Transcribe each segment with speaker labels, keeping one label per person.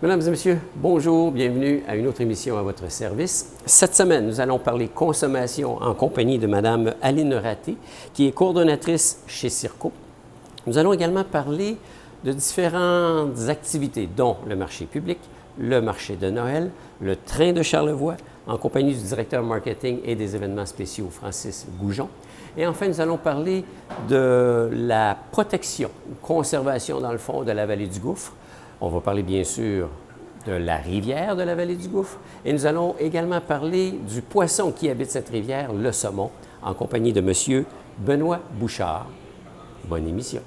Speaker 1: Mesdames et messieurs, bonjour, bienvenue à une autre émission à votre service. Cette semaine, nous allons parler consommation en compagnie de Mme Aline Raté, qui est coordonnatrice chez Circo. Nous allons également parler de différentes activités, dont le marché public, le marché de Noël, le train de Charlevoix, en compagnie du directeur marketing et des événements spéciaux, Francis Goujon. Et enfin, nous allons parler de la protection, conservation, dans le fond, de la vallée du Gouffre. On va parler bien sûr de la rivière de la vallée du Gouffre et nous allons également parler du poisson qui habite cette rivière, le saumon, en compagnie de M. Benoît Bouchard. Bonne émission.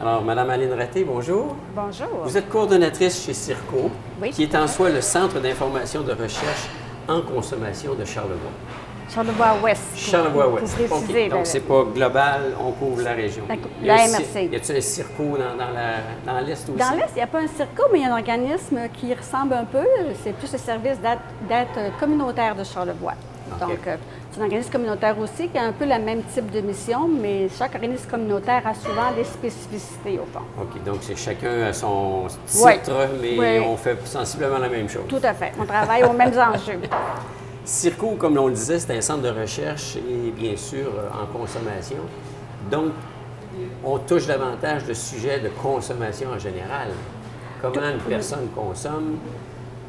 Speaker 1: Alors, Mme Aline Raté, bonjour.
Speaker 2: Bonjour.
Speaker 1: Vous êtes coordonnatrice chez Circo,
Speaker 2: Oui.
Speaker 1: qui est en soi le Centre d'information de recherche en consommation de Charlevoix.
Speaker 2: Charlevoix-Ouest.
Speaker 1: Charlevoix-Ouest.
Speaker 2: Pour préciser,
Speaker 1: OK. Donc, c'est pas global, on couvre la région.
Speaker 2: La MRC.
Speaker 1: Y a-t-il un Circo dans l'Est aussi?
Speaker 2: Dans l'Est, il n'y a pas un Circo, mais il y a un organisme qui ressemble un peu. C'est plus le service d'aide communautaire de Charlevoix.
Speaker 1: OK.
Speaker 2: Donc, c'est un organisme communautaire aussi qui a un peu le même type de mission, mais chaque organisme communautaire a souvent des spécificités au fond.
Speaker 1: OK. Donc, c'est chacun a son titre,
Speaker 2: Oui.
Speaker 1: mais
Speaker 2: Oui.
Speaker 1: on fait sensiblement la même chose.
Speaker 2: Tout à fait. On travaille aux mêmes enjeux.
Speaker 1: Circo, comme on le disait, c'est un centre de recherche et bien sûr en consommation. Donc, on touche davantage le sujet de consommation en général. Comment une personne consomme,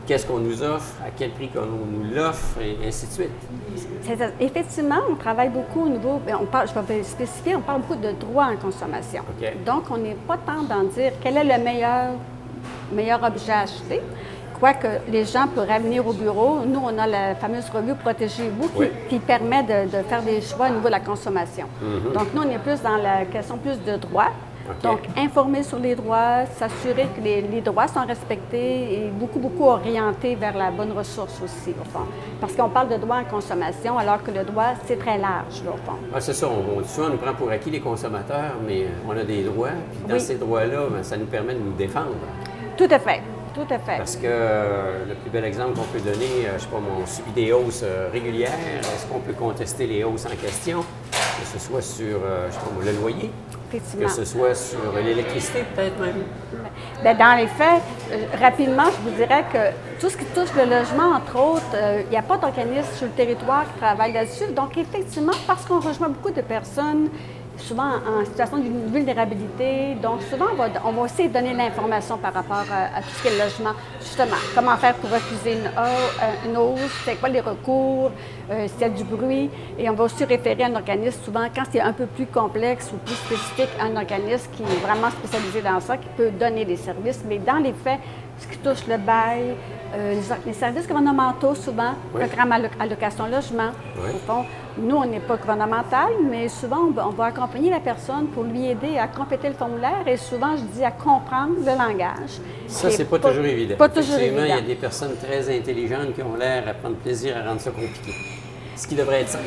Speaker 1: qu'est-ce qu'on nous offre, à quel prix qu'on nous l'offre, et ainsi de suite.
Speaker 2: Effectivement, on travaille beaucoup au niveau, je vais spécifier, on parle beaucoup de droits en consommation.
Speaker 1: OK.
Speaker 2: Donc, on n'est pas tant d'en dire quel est le meilleur objet à acheter. Quoique les gens pourraient venir au bureau, nous, on a la fameuse revue Protégez-vous qui permet de faire des choix au niveau de la consommation. Donc, nous, on est plus dans la question plus de droits.
Speaker 1: OK.
Speaker 2: Donc, informer sur les droits, s'assurer que les droits sont respectés et beaucoup orientés vers la bonne ressource aussi, au fond. Parce qu'on parle de droits en consommation, alors que le droit, c'est très large, là, au fond.
Speaker 1: Ah, c'est ça, souvent on nous prend pour acquis les consommateurs, mais on a des droits. Puis dans ces droits-là, ça nous permet de nous défendre.
Speaker 2: Tout à fait. Tout à fait.
Speaker 1: Parce que le plus bel exemple qu'on peut donner, je ne sais pas, on subit des hausses régulières. Est-ce qu'on peut contester les hausses en question? Que ce soit sur, je sais pas, le loyer,
Speaker 2: Effectivement.
Speaker 1: que ce soit sur l'électricité peut-être même?
Speaker 2: Bien, dans les faits, rapidement, je vous dirais que tout ce qui touche le logement, entre autres, il n'y a pas d'organisme sur le territoire qui travaille là-dessus. Donc, effectivement, parce qu'on rejoint beaucoup de personnes, souvent en situation de vulnérabilité. Donc, souvent, on va essayer de donner l'information par rapport à tout ce qui est le logement. Justement, comment faire pour refuser une hausse, c'est quoi les recours, s'il y a du bruit. Et on va aussi référer à un organisme, souvent, quand c'est un peu plus complexe ou plus spécifique, à un organisme qui est vraiment spécialisé dans ça, qui peut donner des services. Mais dans les faits, ce qui touche le bail, les services gouvernementaux, souvent, programme allocation logement, au fond. Nous, on n'est pas gouvernemental, mais souvent, on va accompagner la personne pour lui aider à compléter le formulaire et souvent, je dis à comprendre le langage.
Speaker 1: Ça, c'est pas toujours évident.
Speaker 2: Pas toujours évident.
Speaker 1: Il y a des personnes très intelligentes qui ont l'air à prendre plaisir à rendre ça compliqué. Ce qui devrait être simple.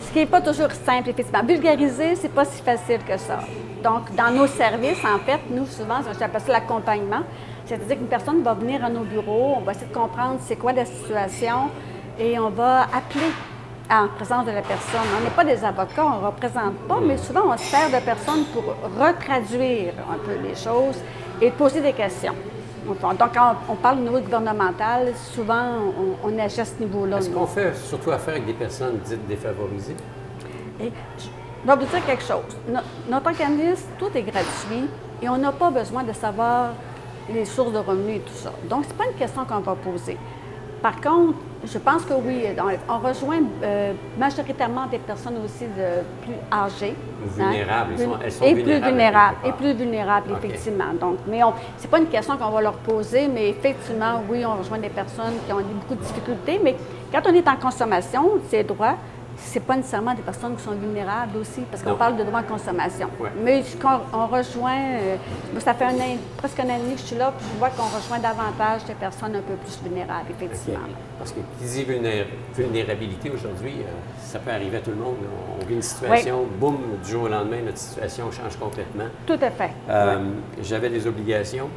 Speaker 2: Ce qui n'est pas toujours simple, effectivement. Vulgariser, c'est pas si facile que ça. Donc, dans nos services, en fait, nous, souvent, j'appelle ça l'accompagnement. C'est-à-dire qu'une personne va venir à nos bureaux, on va essayer de comprendre c'est quoi la situation et on va appeler en présence de la personne. On n'est pas des avocats, on ne représente pas, mais souvent on se sert de personnes pour retraduire un peu les choses et poser des questions. Donc, quand on parle au niveau gouvernemental, souvent on agit à ce niveau-là.
Speaker 1: Est-ce qu'on fait surtout affaire avec des personnes dites défavorisées?
Speaker 2: Et je vais vous dire quelque chose. Notre organisme, tout est gratuit et on n'a pas besoin de savoir les sources de revenus et tout ça. Donc, ce n'est pas une question qu'on va poser. Par contre, je pense que oui, on rejoint majoritairement des personnes aussi plus âgées.
Speaker 1: Vulnérables, elles sont
Speaker 2: et
Speaker 1: vulnérables.
Speaker 2: Plus vulnérables, et plus vulnérables,
Speaker 1: okay.
Speaker 2: effectivement. Donc, mais c'est pas une question qu'on va leur poser, mais effectivement, oui, on rejoint des personnes qui ont beaucoup de difficultés, mais quand on est en consommation, ces droits, c'est pas nécessairement des personnes qui sont vulnérables aussi, parce qu'on parle de droits de consommation.
Speaker 1: Ouais.
Speaker 2: Mais on rejoint, ça fait presque un an et demi que je suis là, puis je vois qu'on rejoint davantage des personnes un peu plus vulnérables, effectivement.
Speaker 1: Okay. Parce que qui dit vulnérabilité aujourd'hui, ça peut arriver à tout le monde. On vit une situation, boum, du jour au lendemain, notre situation change complètement.
Speaker 2: Tout à fait.
Speaker 1: J'avais des obligations.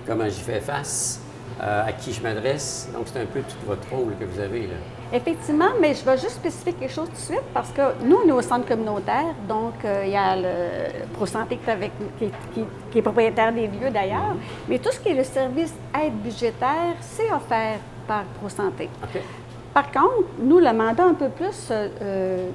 Speaker 1: Comment j'y fais face? À qui je m'adresse? Donc, c'est un peu tout votre rôle que vous avez, là.
Speaker 2: Effectivement, mais je vais juste spécifier quelque chose tout de suite parce que nous, on est au centre communautaire, donc il y a le ProSanté qui est propriétaire des lieux d'ailleurs, mais tout ce qui est le service aide budgétaire, c'est offert par ProSanté.
Speaker 1: Okay.
Speaker 2: Par contre, nous, le mandat un peu plus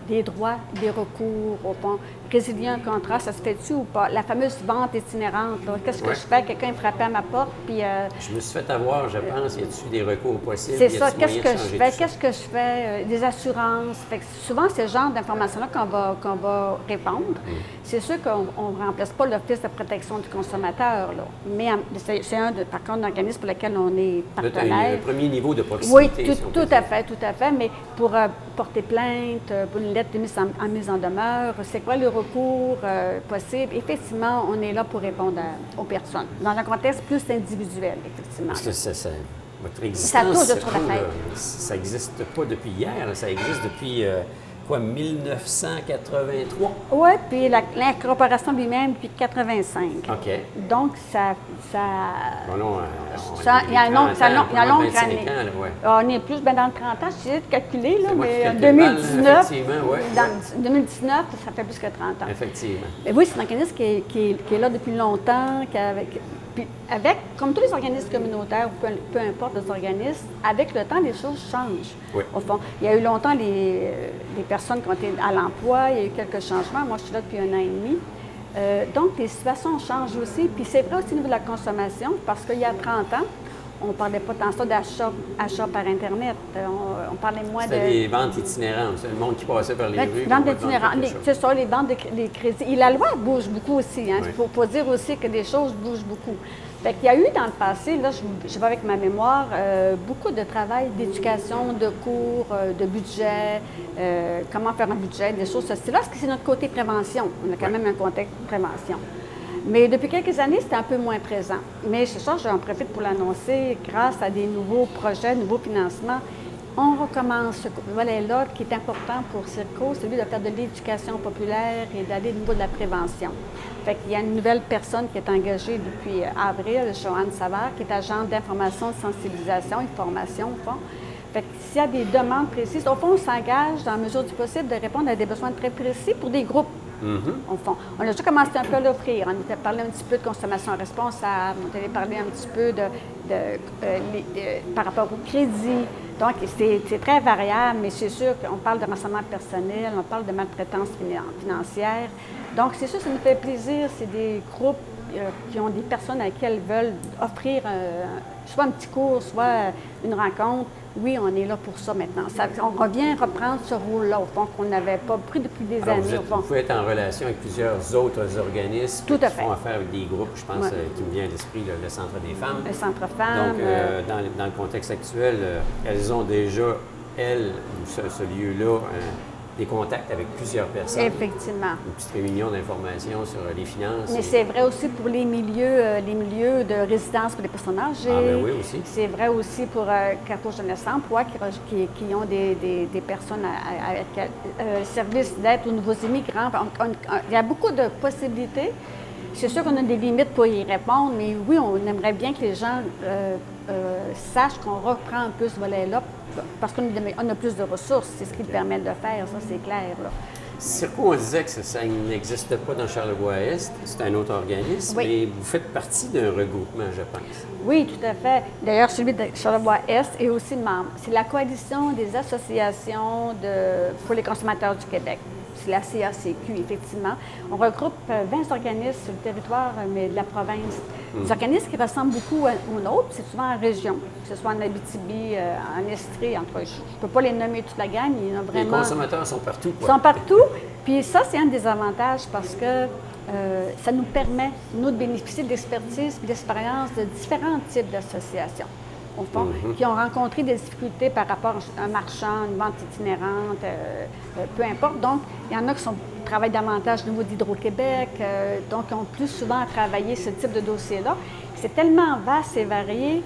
Speaker 2: des droits, des recours, au fond, résilier un contrat, ça se fait-tu ou pas? La fameuse vente itinérante, qu'est-ce que je fais? Quelqu'un est frappé à ma porte, puis...
Speaker 1: je me suis fait avoir, je pense, y a-tu des recours possibles?
Speaker 2: C'est ça, qu'est-ce que je fais? Des assurances. Fait que souvent, c'est ce genre d'informations-là qu'on va répondre. C'est sûr qu'on ne remplace pas l'Office de protection du consommateur, là. Mais c'est par contre, l'organisme pour lequel on est partenaire.
Speaker 1: Le premier niveau de proximité.
Speaker 2: Oui, tout à fait. Mais pour porter plainte, pour une lettre de mise en demeure, c'est quoi le recours possible? Effectivement, on est là pour répondre aux personnes. Dans un contexte plus individuel, effectivement.
Speaker 1: Parce que votre existence, ça n'existe pas depuis hier, ça existe depuis... 1983?
Speaker 2: Oui, puis l'incorporation lui-même depuis 85.
Speaker 1: OK.
Speaker 2: Donc, ça
Speaker 1: il y a
Speaker 2: une longue année. On est plus dans le 30 ans, j'ai de calculer, là, mais en 2019, 2019, ça fait plus que 30 ans.
Speaker 1: Effectivement.
Speaker 2: Mais oui, c'est un organisme qui est là depuis longtemps, puis comme tous les organismes communautaires, ou peu importe les organismes, avec le temps, les choses changent.
Speaker 1: Oui.
Speaker 2: Au fond, il y a eu longtemps les personnes qui ont été à l'emploi, il y a eu quelques changements. Moi, je suis là depuis 1 an et demi. Donc, les situations changent aussi. Puis c'est vrai aussi au niveau de la consommation, parce qu'il y a 30 ans, on ne parlait pas tant ça d'achat par Internet. On parlait moins de...
Speaker 1: C'était les ventes itinérantes, c'est le monde qui passait par les rues.
Speaker 2: Ventes itinérantes, c'est ça, les ventes des crédits. Et la loi bouge beaucoup aussi. Il faut dire aussi que des choses bougent beaucoup. Fait qu'il y a eu dans le passé, là, je vais avec ma mémoire, beaucoup de travail d'éducation, de cours, de budget, comment faire un budget, des choses. C'est là, parce que c'est notre côté prévention. On a quand même un contexte de prévention. Mais depuis quelques années, c'était un peu moins présent. Mais c'est ça, j'en profite pour l'annoncer, grâce à des nouveaux projets, nouveaux financements, on recommence ce volet-là qui est important pour Circo, celui de faire de l'éducation populaire et d'aller au niveau de la prévention. Fait qu'il y a une nouvelle personne qui est engagée depuis avril, Joanne Savard, qui est agente d'information, de sensibilisation et de formation, au fond. Fait que s'il y a des demandes précises, au fond, on s'engage, dans la mesure du possible, de répondre à des besoins très précis pour des groupes. Au fond. On a déjà commencé un peu à l'offrir. On était parlé un petit peu de consommation responsable, on avait parlé un petit peu par rapport au crédit. Donc, c'est très variable, mais c'est sûr qu'on parle de renseignement personnel, on parle de maltraitance financière. Donc, c'est sûr, ça nous fait plaisir. C'est des groupes qui ont des personnes à qui elles veulent offrir soit un petit cours, soit une rencontre. Oui, on est là pour ça maintenant. On revient reprendre ce rôle-là, au fond, qu'on n'avait pas pris depuis des années.
Speaker 1: Vous pouvez être en relation avec plusieurs autres organismes qui font affaire avec des groupes, je pense, qui me vient à l'esprit, le Centre des femmes.
Speaker 2: Le Centre Femmes.
Speaker 1: Donc, dans le contexte actuel, elles ont déjà, ce lieu-là, des contacts avec plusieurs personnes.
Speaker 2: Effectivement.
Speaker 1: Une petite réunion d'information sur les finances.
Speaker 2: Mais c'est vrai aussi pour les milieux de résidence pour les personnes âgées.
Speaker 1: Ah, bien oui, aussi.
Speaker 2: C'est vrai aussi pour Carrefour Jeunesse Emploi qui ont des personnes avec service d'aide aux nouveaux immigrants. Il y a beaucoup de possibilités. C'est sûr qu'on a des limites pour y répondre, mais oui, on aimerait bien que les gens sachent qu'on reprend un peu ce volet-là parce qu'on a plus de ressources. C'est ce qui permet de faire, ça, c'est clair, là.
Speaker 1: Circo, on disait que ça n'existe pas dans Charlevoix-Est, c'est un autre organisme, mais vous faites partie d'un regroupement, je pense. Oui,
Speaker 2: tout à fait. D'ailleurs, celui de Charlevoix-Est est aussi membre. C'est la Coalition des associations pour les consommateurs du Québec. C'est la CACQ, effectivement. On regroupe 20 organismes sur le territoire de la province. Des organismes qui ressemblent beaucoup aux nôtres, c'est souvent en région, que ce soit en Abitibi, en Estrie, en tout cas, je ne peux pas les nommer toute la gamme, il y en a vraiment...
Speaker 1: Les consommateurs sont partout, quoi.
Speaker 2: Ils sont partout, puis ça, c'est un des avantages parce que ça nous permet, nous, de bénéficier de l'expertise et de l'expérience de différents types d'associations, au fond, qui ont rencontré des difficultés par rapport à un marchand, une vente itinérante, peu importe. Donc, il y en a qui travaillent davantage au niveau d'Hydro-Québec, donc ils ont plus souvent à travailler ce type de dossier-là. C'est tellement vaste et varié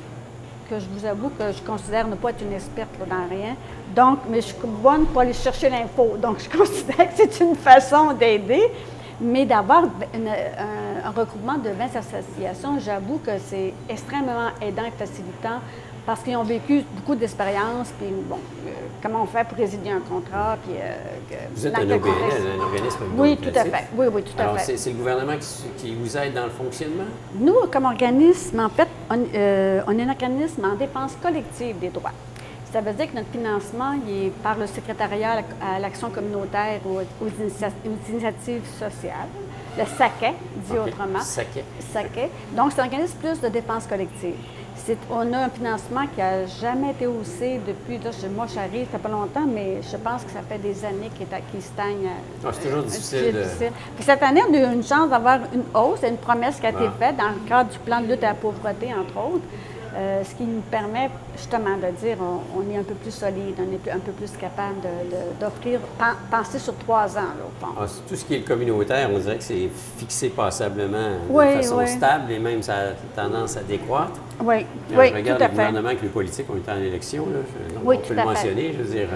Speaker 2: que je vous avoue que je considère ne pas être une experte là, dans rien. Donc, mais je suis bonne pour aller chercher l'info. Donc, je considère que c'est une façon d'aider. Mais d'avoir un regroupement de 20 associations, j'avoue que c'est extrêmement aidant et facilitant parce qu'ils ont vécu beaucoup d'expérience, puis bon, comment on fait pour résilier un contrat, puis...
Speaker 1: Vous êtes un OBNL, un organisme
Speaker 2: Oui, tout à fait. Oui, tout à
Speaker 1: Alors,
Speaker 2: fait.
Speaker 1: c'est le gouvernement qui vous aide dans le fonctionnement?
Speaker 2: Nous, comme organisme, en fait, on est un organisme en défense collective des droits. Ça veut dire que notre financement il est par le secrétariat à l'action communautaire aux initiatives sociales, le SACEC, dit autrement. SACEC. Donc, c'est un organisme plus de défense collective. On a un financement qui n'a jamais été haussé depuis, là, moi j'arrive, ça fait pas longtemps, mais je pense que ça fait des années qu'il stagne.
Speaker 1: C'est toujours difficile.
Speaker 2: Puis cette année, on a eu une chance d'avoir une hausse, une promesse qui a été faite dans le cadre du plan de lutte à la pauvreté, entre autres. Ce qui nous permet justement de dire on est un peu plus solide, on est un peu plus capable d'offrir, penser sur 3 ans, là, au fond.
Speaker 1: Tout ce qui est le communautaire, on dirait que c'est fixé passablement de façon stable et même ça a tendance à décroître.
Speaker 2: Oui,
Speaker 1: je regarde le gouvernement avec les politiques, on est en élection, là, on peut le mentionner, je veux dire,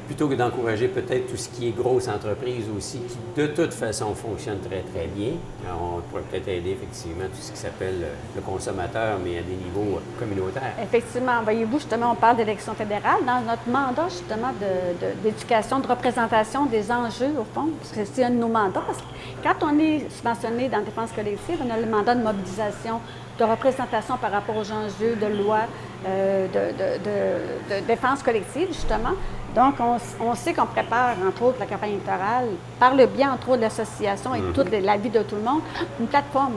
Speaker 1: plutôt que d'encourager peut-être tout ce qui est grosse entreprise aussi, qui de toute façon fonctionne très, très bien, on pourrait peut-être aider effectivement tout ce qui s'appelle le consommateur, mais à des niveaux communautaires.
Speaker 2: Effectivement. Voyez-vous, justement, on parle d'élection fédérale. Dans notre mandat, justement, d'éducation, de représentation des enjeux, au fond, parce que c'est un de nos mandats, parce que quand on est subventionné dans la défense collective, on a le mandat de mobilisation, de représentation par rapport aux enjeux de loi, de défense collective, justement. Donc, on sait qu'on prépare, entre autres, la campagne électorale, par le biais, entre autres, de l'association et toute la vie de tout le monde, une plateforme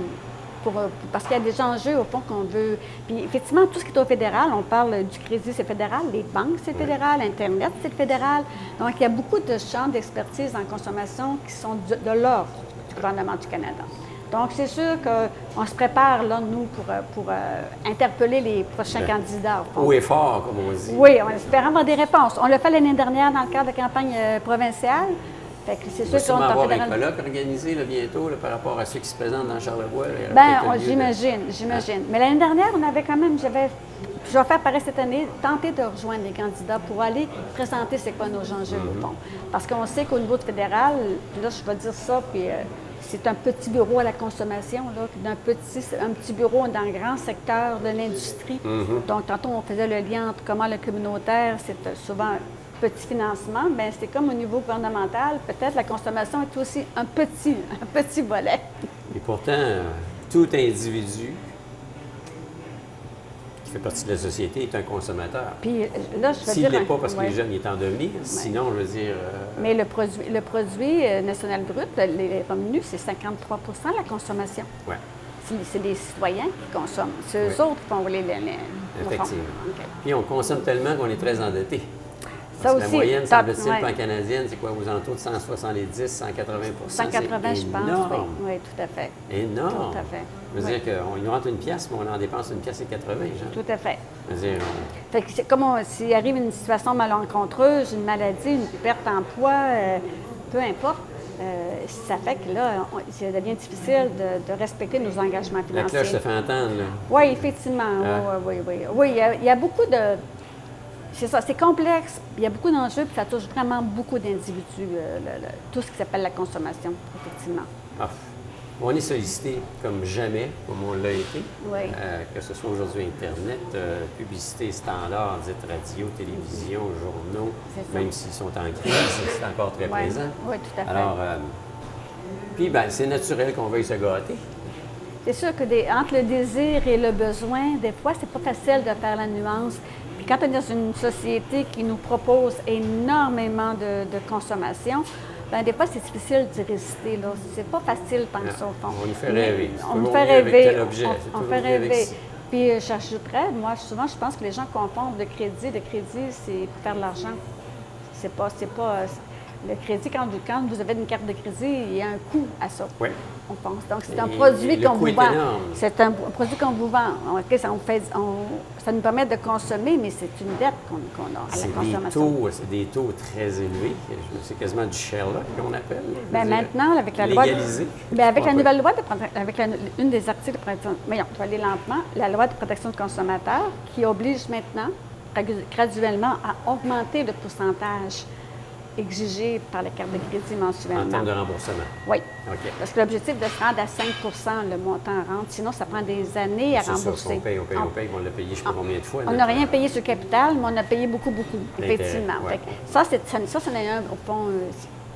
Speaker 2: parce qu'il y a des enjeux, au fond, qu'on veut... Puis, effectivement, tout ce qui est au fédéral, on parle du crédit, c'est fédéral, les banques, c'est fédéral, Internet, c'est fédéral. Donc, il y a beaucoup de champs d'expertise en consommation qui sont de l'ordre du gouvernement du Canada. Donc, c'est sûr qu'on se prépare, là, nous, pour interpeller les prochains candidats.
Speaker 1: Haut et fort, comme on dit.
Speaker 2: Oui, on espère avoir des réponses. On l'a fait l'année dernière dans le cadre de la campagne provinciale. Fait que c'est sûr qu'on
Speaker 1: va avoir un colloque organisé là, bientôt là, par rapport à ceux qui se présentent dans Charlevoix.
Speaker 2: Bien, j'imagine. Mais l'année dernière, on avait quand même, je vais faire pareil cette année, tenter de rejoindre les candidats pour aller présenter c'est quoi nos enjeux au fond. Parce qu'on sait qu'au niveau fédéral, puis là, je vais dire ça, puis c'est un petit bureau à la consommation, là, un petit bureau dans le grand secteur de l'industrie. Donc, tantôt, on faisait le lien entre comment le communautaire, c'est souvent petit financement, bien, c'est comme au niveau gouvernemental, peut-être la consommation est aussi un petit volet.
Speaker 1: Et pourtant, tout individu qui fait partie de la société est un consommateur.
Speaker 2: Puis là, je veux
Speaker 1: S'il ne l'est pas parce que les jeunes il est en devenir, sinon, je veux dire...
Speaker 2: Mais le produit national brut, les revenus, c'est 53 de la consommation.
Speaker 1: Oui.
Speaker 2: C'est les citoyens qui consomment. C'est eux autres qui font les
Speaker 1: effectivement. Puis on consomme tellement qu'on est très endetté.
Speaker 2: Ça
Speaker 1: Parce
Speaker 2: aussi,
Speaker 1: que la moyenne, semble-t-il, pan-canadienne, c'est quoi, aux alentours de 170, 180
Speaker 2: 180, je pense, oui, tout à fait.
Speaker 1: Énorme.
Speaker 2: Tout à fait.
Speaker 1: Je veux dire qu'on y rentre une pièce, mais on en dépense une pièce et 80, genre.
Speaker 2: Tout à fait.
Speaker 1: Je veux dire,
Speaker 2: Fait que c'est comme s'il arrive une situation malencontreuse, une maladie, une perte d'emploi, peu importe, ça fait que là, ça devient difficile de respecter nos engagements financiers.
Speaker 1: La cloche se fait entendre, là.
Speaker 2: Oui, effectivement. Oui, il y a beaucoup de... C'est ça, c'est complexe. Il y a beaucoup d'enjeux, puis ça touche vraiment beaucoup d'individus, tout ce qui s'appelle la consommation, effectivement.
Speaker 1: On est sollicité comme jamais, comme on l'a été, que ce soit aujourd'hui Internet, publicité standard, dite radio, télévision, journaux, même s'ils sont en crise, c'est encore très présent.
Speaker 2: Oui, tout à fait.
Speaker 1: Alors, puis, bien, c'est naturel qu'on veuille se gâter.
Speaker 2: C'est sûr que entre le désir et le besoin, des fois, c'est pas facile de faire la nuance. Puis quand on est dans une société qui nous propose énormément de consommation, Bien, des fois, c'est difficile d'y résister, là. C'est pas facile tant que ça, au fond.
Speaker 1: On nous fait rêver.
Speaker 2: On nous fait rêver.
Speaker 1: On
Speaker 2: fait rêver. Puis, j'ajouterais, moi, souvent, je pense que les gens confondent le crédit. Le crédit, c'est pour faire de l'argent. C'est pas le crédit, quand vous avez une carte de crédit, il y a un coût à ça.
Speaker 1: Oui.
Speaker 2: On pense. Donc, c'est un produit qu'on vous vend. C'est un produit qu'on vous vend. Ça nous permet de consommer, mais c'est une dette qu'on a à la consommation.
Speaker 1: C'est des taux très élevés. C'est quasiment du Sherlock qu'on appelle.
Speaker 2: Bien, maintenant, avec la loi... avec la nouvelle loi avec une des articles de protection... Voyons, je vais aller lentement. La loi de protection du consommateur qui oblige maintenant, graduellement, à augmenter le pourcentage exigé par la carte de crédit mensuellement.
Speaker 1: En termes de remboursement?
Speaker 2: Oui.
Speaker 1: OK.
Speaker 2: Parce que l'objectif de se rendre à 5 le montant en rente, sinon ça prend des années à rembourser.
Speaker 1: On paye, on l'a payé je ne sais pas combien de fois.
Speaker 2: On n'a rien payé sur le capital, mais on a payé beaucoup, effectivement.
Speaker 1: Ouais.
Speaker 2: Ça, c'en est un, au fond,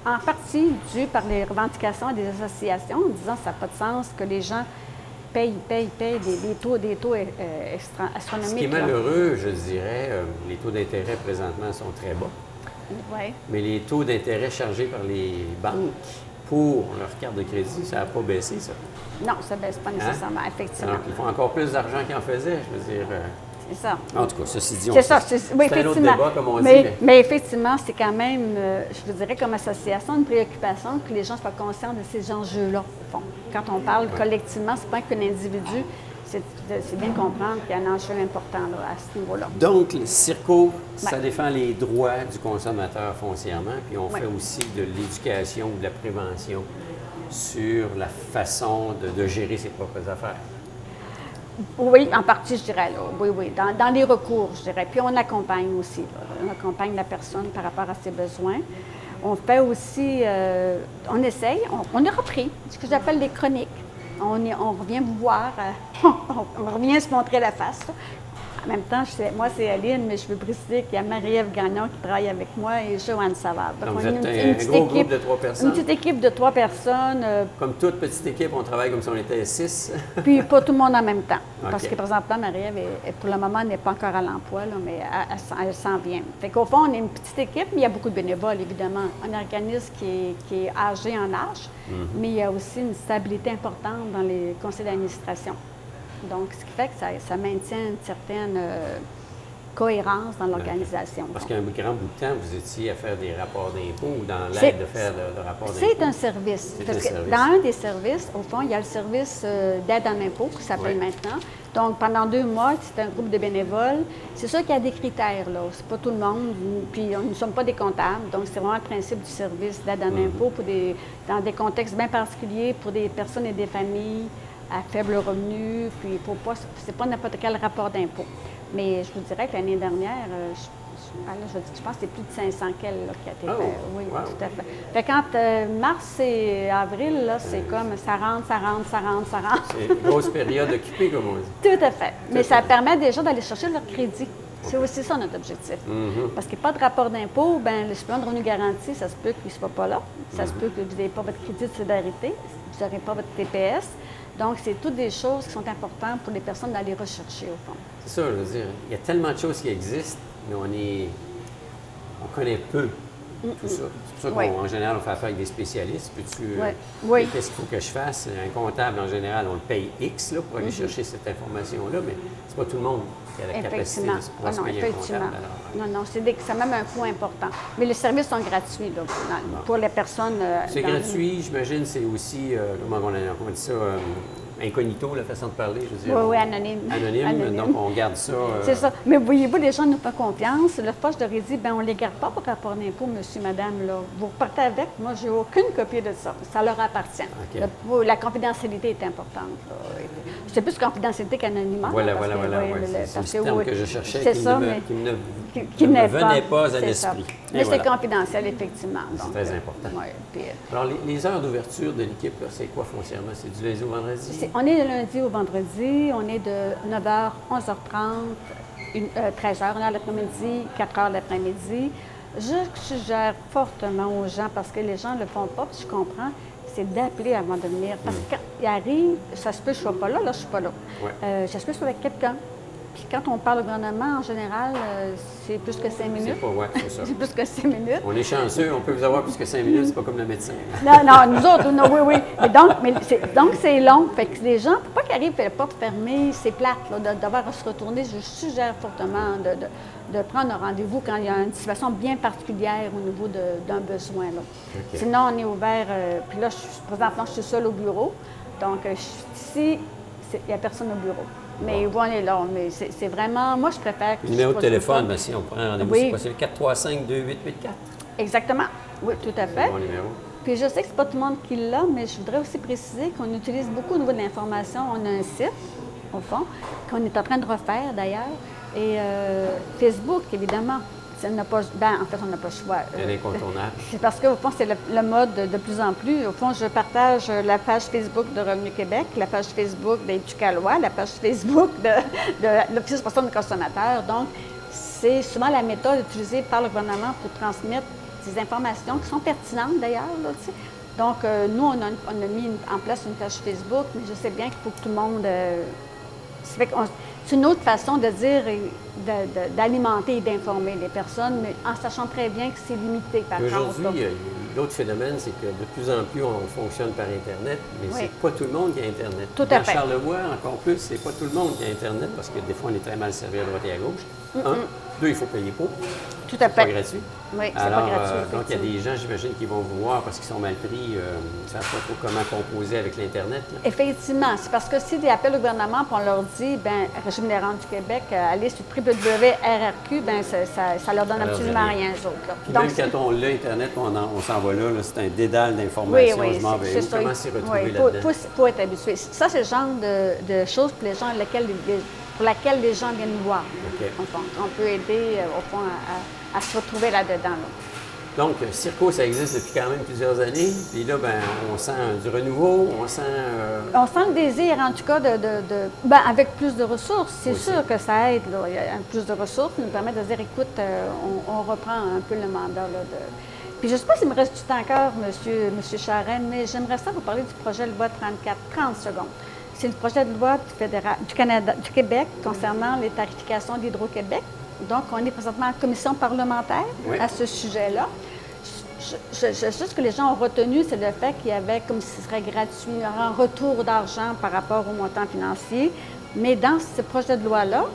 Speaker 2: en partie dû par les revendications des associations, en disant que ça n'a pas de sens que les gens payent des taux astronomiques.
Speaker 1: Ce qui est malheureux, je dirais, les taux d'intérêt présentement sont très bas.
Speaker 2: Oui.
Speaker 1: Mais les taux d'intérêt chargés par les banques pour leur carte de crédit, ça n'a pas baissé, ça.
Speaker 2: Non, ça ne baisse pas nécessairement, effectivement.
Speaker 1: Donc, ils font encore plus d'argent qu'ils en faisaient, je veux dire.
Speaker 2: C'est ça.
Speaker 1: En tout cas, ceci dit,
Speaker 2: oui,
Speaker 1: c'est un autre débat, comme on dit.
Speaker 2: Mais effectivement, c'est quand même, je vous dirais, comme association, une préoccupation que les gens soient conscients de ces enjeux-là. Bon, quand on parle collectivement, ce n'est pas qu'un individu. C'est bien comprendre qu'il y a un enjeu important là, à ce niveau-là.
Speaker 1: Donc, le CIRCO, ça défend les droits du consommateur foncièrement, puis on fait aussi de l'éducation ou de la prévention sur la façon de gérer ses propres affaires.
Speaker 2: Oui, en partie, je dirais. Là. Oui. Dans les recours, je dirais. Puis on accompagne aussi. Là. On accompagne la personne par rapport à ses besoins. On fait aussi, on essaye, on a repris ce que j'appelle les chroniques. On revient vous voir, on revient se montrer la face. Là. En même temps, moi, c'est Aline, mais je veux préciser qu'il y a Marie-Ève Gagnon qui travaille avec moi et Joanne Savard.
Speaker 1: Donc, vous êtes un gros groupe de 3 personnes?
Speaker 2: Une petite équipe de 3 personnes.
Speaker 1: Comme toute petite équipe, on travaille comme si on était 6?
Speaker 2: Puis pas tout le monde en même temps.
Speaker 1: Okay.
Speaker 2: Parce que, présentement, Marie-Ève, pour le moment, n'est pas encore à l'emploi, là, mais elle s'en vient. Fait qu'au fond, on est une petite équipe, mais il y a beaucoup de bénévoles, évidemment. Un organisme qui est âgé en âge, mais il y a aussi une stabilité importante dans les conseils d'administration. Donc, ce qui fait que ça maintient une certaine cohérence dans l'organisation.
Speaker 1: Parce qu'un grand bout de temps, vous étiez à faire des rapports d'impôts ou dans l'aide de faire le rapport d'impôts?
Speaker 2: C'est un service. Dans un des services, au fond, il y a le service d'aide en impôts qui s'appelle maintenant. Donc, pendant 2 mois, c'est un groupe de bénévoles. C'est sûr qu'il y a des critères, là. C'est pas tout le monde. Puis, nous ne sommes pas des comptables. Donc, c'est vraiment le principe du service d'aide en impôts dans des contextes bien particuliers pour des personnes et des familles à faible revenu, puis c'est pas n'importe quel rapport d'impôt. Mais je vous dirais que l'année dernière, je pense que c'est plus de 500 qui a été fait. Oui, tout à fait. Fait quand mars et avril, là, c'est comme ça rentre.
Speaker 1: C'est une grosse période occupée, comme on dit.
Speaker 2: Tout à fait. Mais ça permet déjà d'aller chercher leur crédit. C'est aussi ça notre objectif. Parce qu'il n'y a pas de rapport d'impôt, bien, le supplément de revenu garanti, ça se peut qu'il ne soit pas là. Ça se peut que vous n'ayez pas votre crédit de solidarité, vous n'aurez pas votre TPS. Donc, c'est toutes des choses qui sont importantes pour les personnes d'aller rechercher, au fond.
Speaker 1: C'est ça, je veux dire. Il y a tellement de choses qui existent, mais on connaît peu tout ça. C'est pour ça qu'en général, on fait affaire avec des spécialistes. Qu'est-ce qu'il faut que je fasse? Un comptable, en général, on le paye X là, pour aller chercher cette information-là, mais c'est pas tout le monde qui a la capacité de se pouvoir se payer un comptable.
Speaker 2: Non, c'est même un coût important. Mais les services sont gratuits là, pour les personnes.
Speaker 1: C'est gratuit, j'imagine, c'est aussi, comment on dit ça, incognito, la façon de parler, je veux dire.
Speaker 2: Oui, anonyme.
Speaker 1: Anonyme, donc on garde ça.
Speaker 2: C'est ça. Mais voyez-vous, les gens nous font confiance. Le fois, je leur ai dit, bien, on ne les garde pas pour rapport d'impôt, monsieur, madame. Là. Vous repartez avec. Moi, je n'ai aucune copie de ça. Ça leur appartient. Okay. La confidentialité est importante. C'est plus confidentialité qu'anonymat.
Speaker 1: Voilà. C'est le terme que je cherchais qui ne me venait pas à l'esprit.
Speaker 2: Mais c'est confidentiel, effectivement.
Speaker 1: C'est très important. Alors, les heures d'ouverture de l'équipe, c'est quoi foncièrement? C'est du lundi au vendredi?
Speaker 2: On est de lundi au vendredi. On est de 9h, 11h30, 13h, 1h l'après-midi, 4h l'après-midi. Je suggère fortement aux gens, parce que les gens ne le font pas, puis je comprends, c'est d'appeler avant de venir. Parce que quand ils arrivent, ça se peut que je ne sois pas là, je ne suis pas là. Ça se peut que je sois avec quelqu'un. Puis quand on parle au gouvernement, en général, c'est plus que 5 minutes.
Speaker 1: C'est ça.
Speaker 2: C'est plus que 5 minutes.
Speaker 1: On est chanceux, on peut vous avoir plus que 5 minutes, c'est pas comme le médecin.
Speaker 2: Non, nous autres, non, oui. Donc, c'est long. Fait que les gens, pour pas qu'ils arrivent la porte fermée, c'est plate, là, de devoir se retourner. Je suggère fortement de prendre un rendez-vous quand il y a une situation bien particulière au niveau d'un besoin. Là. Okay. Sinon, on est ouvert. Puis là, présentement, je suis seule au bureau. Donc, ici, il n'y a personne au bureau. Mais bon, on est là. Mais c'est vraiment. Moi, je préfère.
Speaker 1: Le numéro de téléphone, bien, si on prend un rendez-vous, c'est possible. 435-2884.
Speaker 2: Exactement. Oui, tout à fait.
Speaker 1: Bon numéro.
Speaker 2: Puis je sais que ce n'est pas tout le monde qui l'a, mais je voudrais aussi préciser qu'on utilise beaucoup au niveau de l'information. On a un site, au fond, qu'on est en train de refaire d'ailleurs. Et Facebook, évidemment. En fait, on n'a pas le choix.
Speaker 1: C'est incontournable.
Speaker 2: C'est parce qu'au fond, c'est le mode de plus en plus. Au fond, je partage la page Facebook de Revenu Québec, la page Facebook d'Éducalois, la page Facebook de l'Office de protection des consommateurs. Donc, c'est souvent la méthode utilisée par le gouvernement pour transmettre des informations qui sont pertinentes d'ailleurs. Donc, nous, on a mis en place une page Facebook, mais je sais bien qu'il faut que tout le monde... C'est une autre façon de dire, d'alimenter et d'informer les personnes, mais en sachant très bien que c'est limité par contre.
Speaker 1: Aujourd'hui, l'autre phénomène, c'est que de plus en plus, on fonctionne par Internet, mais c'est pas tout le monde qui a Internet.
Speaker 2: Tout à fait.
Speaker 1: Dans Charlevoix, encore plus, c'est pas tout le monde qui a Internet, parce que des fois, on est très mal servi à droite et à gauche. Un. Deux, il faut payer pour.
Speaker 2: Tout à fait.
Speaker 1: C'est pas gratuit.
Speaker 2: Oui, c'est
Speaker 1: Alors,
Speaker 2: pas gratuit.
Speaker 1: donc, il y a des gens, j'imagine, qui vont vous voir parce qu'ils sont mal pris, ne savent pas trop comment composer avec l'Internet.
Speaker 2: Effectivement. C'est parce que s'ils appellent au gouvernement et on leur dit, bien, Régime des rentes du Québec, allez sur www.rrq, bien, ça leur donne absolument rien aux autres.
Speaker 1: Donc, même quand on l'a Internet, on s'en va là, c'est un dédale d'informations.
Speaker 2: Oui,
Speaker 1: je m'en vais où? Comment s'y retrouver là-dedans?
Speaker 2: Il faut être habitué. Ça, c'est le genre de choses pour les gens pour laquelle les gens viennent nous voir.
Speaker 1: Okay.
Speaker 2: On peut aider, au fond, à se retrouver là-dedans.
Speaker 1: Donc, Circo, ça existe depuis quand même plusieurs années. Puis là, ben, on sent du renouveau, on sent...
Speaker 2: On sent le désir, en tout cas, avec plus de ressources. C'est sûr que ça aide. Là. Il y a plus de ressources qui nous permettent de dire, écoute, on reprend un peu le mandat. Là, Puis je ne sais pas s'il me reste du temps encore, M. Charest, mais j'aimerais ça vous parler du projet de loi 34. 30 secondes. C'est le projet de loi du Québec concernant les tarifications d'Hydro-Québec. Donc, on est présentement en commission parlementaire à ce sujet-là. Ce que les gens ont retenu, c'est le fait qu'il y avait, comme si ce serait gratuit, un retour d'argent par rapport au montant financier. Mais dans ce projet de loi-là,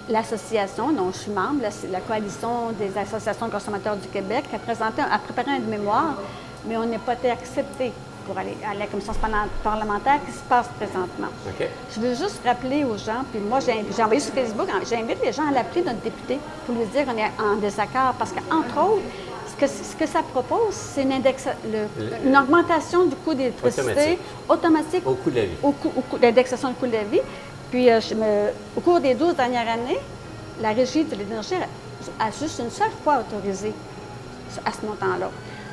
Speaker 2: l'association dont je suis membre, la Coalition des associations de consommateurs du Québec, a préparé un mémoire, mais on n'a pas été accepté pour aller à la commission parlementaire qui se passe présentement.
Speaker 1: Okay.
Speaker 2: Je veux juste rappeler aux gens, puis moi, j'ai envoyé sur Facebook, j'invite les gens à l'appeler notre député pour lui dire qu'on est en désaccord, parce qu'entre autres, ce que ça propose, c'est une augmentation du coût d'électricité automatique
Speaker 1: au coût de la vie.
Speaker 2: L'indexation du coût de la vie. Puis, au cours des 12 dernières années, la Régie de l'énergie a juste une seule fois autorisé à ce montant-là.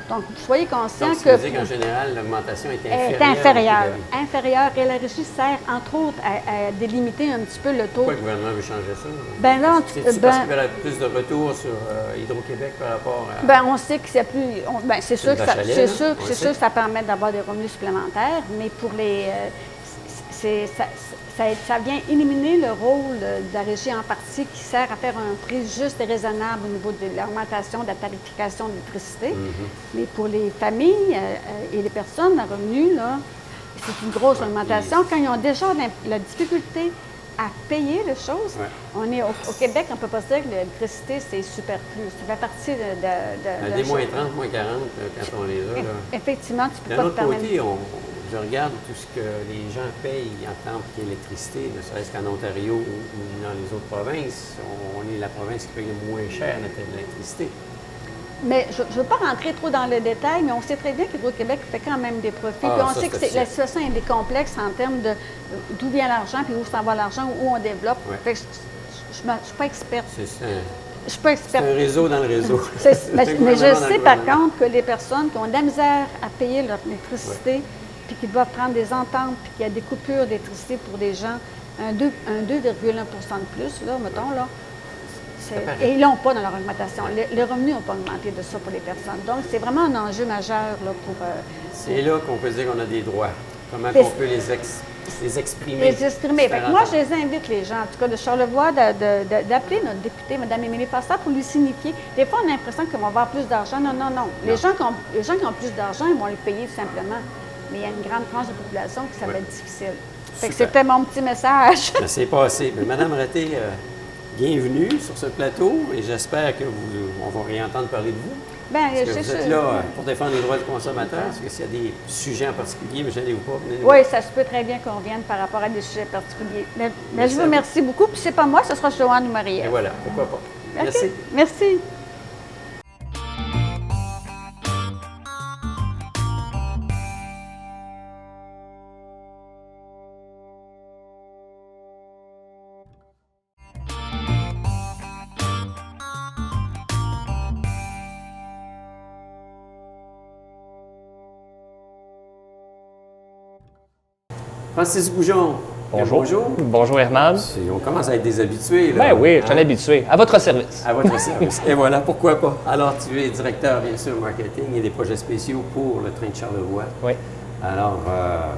Speaker 2: Donc, soyez conscients que...
Speaker 1: Ça veut dire qu'en général, l'augmentation est inférieure.
Speaker 2: Inférieure. Et la Régie sert, entre autres, à délimiter un petit peu le taux.
Speaker 1: Pourquoi le gouvernement veut changer ça?
Speaker 2: Ben là,
Speaker 1: c'est parce qu'il y aura plus de retours sur Hydro-Québec par rapport à...
Speaker 2: Ben on sait que c'est plus... c'est sûr que ça permet d'avoir des revenus supplémentaires, mais pour les... Ça vient éliminer le rôle de la Régie en partie qui sert à faire un prix juste et raisonnable au niveau de l'augmentation de la tarification de l'électricité. Mais pour les familles et les personnes à revenus, là, c'est une grosse augmentation. Quand ils ont déjà la difficulté à payer les choses, on est au Québec, on ne peut pas dire que l'électricité, c'est superflu. Ça fait partie de
Speaker 1: des moins 30, moins 40 quand on les a. Là.
Speaker 2: Effectivement, tu peux pas te permettre.
Speaker 1: D'un autre côté, je regarde tout ce que les gens payent en tant qu'électricité, ne serait-ce qu'en Ontario ou dans les autres provinces. On est la province qui paye le moins cher l'électricité.
Speaker 2: Mais je ne veux pas rentrer trop dans le détail, mais on sait très bien qu'Hydro-Québec fait quand même des profits. Puis on sait que la situation est complexe en termes de d'où vient l'argent, puis où s'en va l'argent, où on développe. Fait que je ne suis pas experte. Je suis pas experte.
Speaker 1: C'est un réseau dans le réseau.
Speaker 2: Mais je sais par contre que les personnes qui ont de la misère à payer leur électricité, puis qui doivent prendre des ententes, puis qu'il y a des coupures d'électricité pour des gens, un 2,1 % de plus, là, mettons, là. Et ils ne l'ont pas dans leur augmentation. Les revenus n'ont pas augmenté de ça pour les personnes. Donc, c'est vraiment un enjeu majeur là, pour...
Speaker 1: c'est là qu'on peut dire qu'on a des droits. Comment on peut les les exprimer.
Speaker 2: Les exprimer. Fait que moi, je les invite, les gens, en tout cas de Charlevoix, d'appeler notre députée, Mme Émilie Fassard, pour lui signifier. Des fois, on a l'impression qu'ils vont avoir plus d'argent. Non, non, non. Les gens qui ont plus d'argent, ils vont les payer tout simplement. Mais il y a une grande tranche de population qui ça va être difficile. Fait que c'était mon petit message.
Speaker 1: Ça s'est passé. Mais Mme Raté, bienvenue sur ce plateau et j'espère qu'on va réentendre parler de vous.
Speaker 2: Bien,
Speaker 1: vous êtes là pour défendre les droits du consommateur. Est-ce que s'il y a des sujets en particulier, mais gênez-vous pas, venez-vous.
Speaker 2: Oui, ça se peut très bien qu'on revienne par rapport à des sujets particuliers. Mais je vous remercie beaucoup. Puis c'est pas moi, ce sera Joanne ou Marie-Ève.
Speaker 1: Et voilà, pourquoi pas.
Speaker 2: Okay.
Speaker 1: Merci.
Speaker 2: Merci.
Speaker 1: Francis Goujon.
Speaker 3: Bonjour.
Speaker 1: Bonjour.
Speaker 3: Bonjour, Herman.
Speaker 1: On commence à être des habitués. Là.
Speaker 3: Ben oui, je suis un habitué. À votre service.
Speaker 1: À votre service. Et voilà, pourquoi pas. Alors, tu es directeur, bien sûr, marketing et des projets spéciaux pour le train de Charlevoix.
Speaker 3: Oui.
Speaker 1: Alors,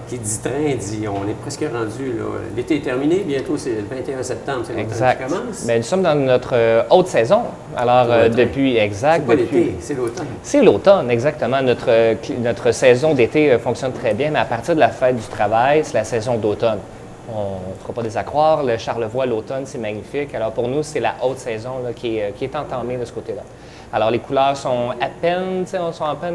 Speaker 1: qui dit train, dit on est presque rendu, là. L'été est terminé, bientôt c'est le 21 septembre, c'est le temps qui commence.
Speaker 3: Bien, nous sommes dans notre haute saison. Alors, depuis, exact.
Speaker 1: C'est pas l'été, c'est l'automne.
Speaker 3: C'est l'automne, exactement. Notre saison d'été fonctionne très bien, mais à partir de la fête du travail, c'est la saison d'automne. On ne fera pas des accroires. Le Charlevoix, l'automne, c'est magnifique. Alors, pour nous, c'est la haute saison là, qui est entamée de ce côté-là. Alors, les couleurs sont à peine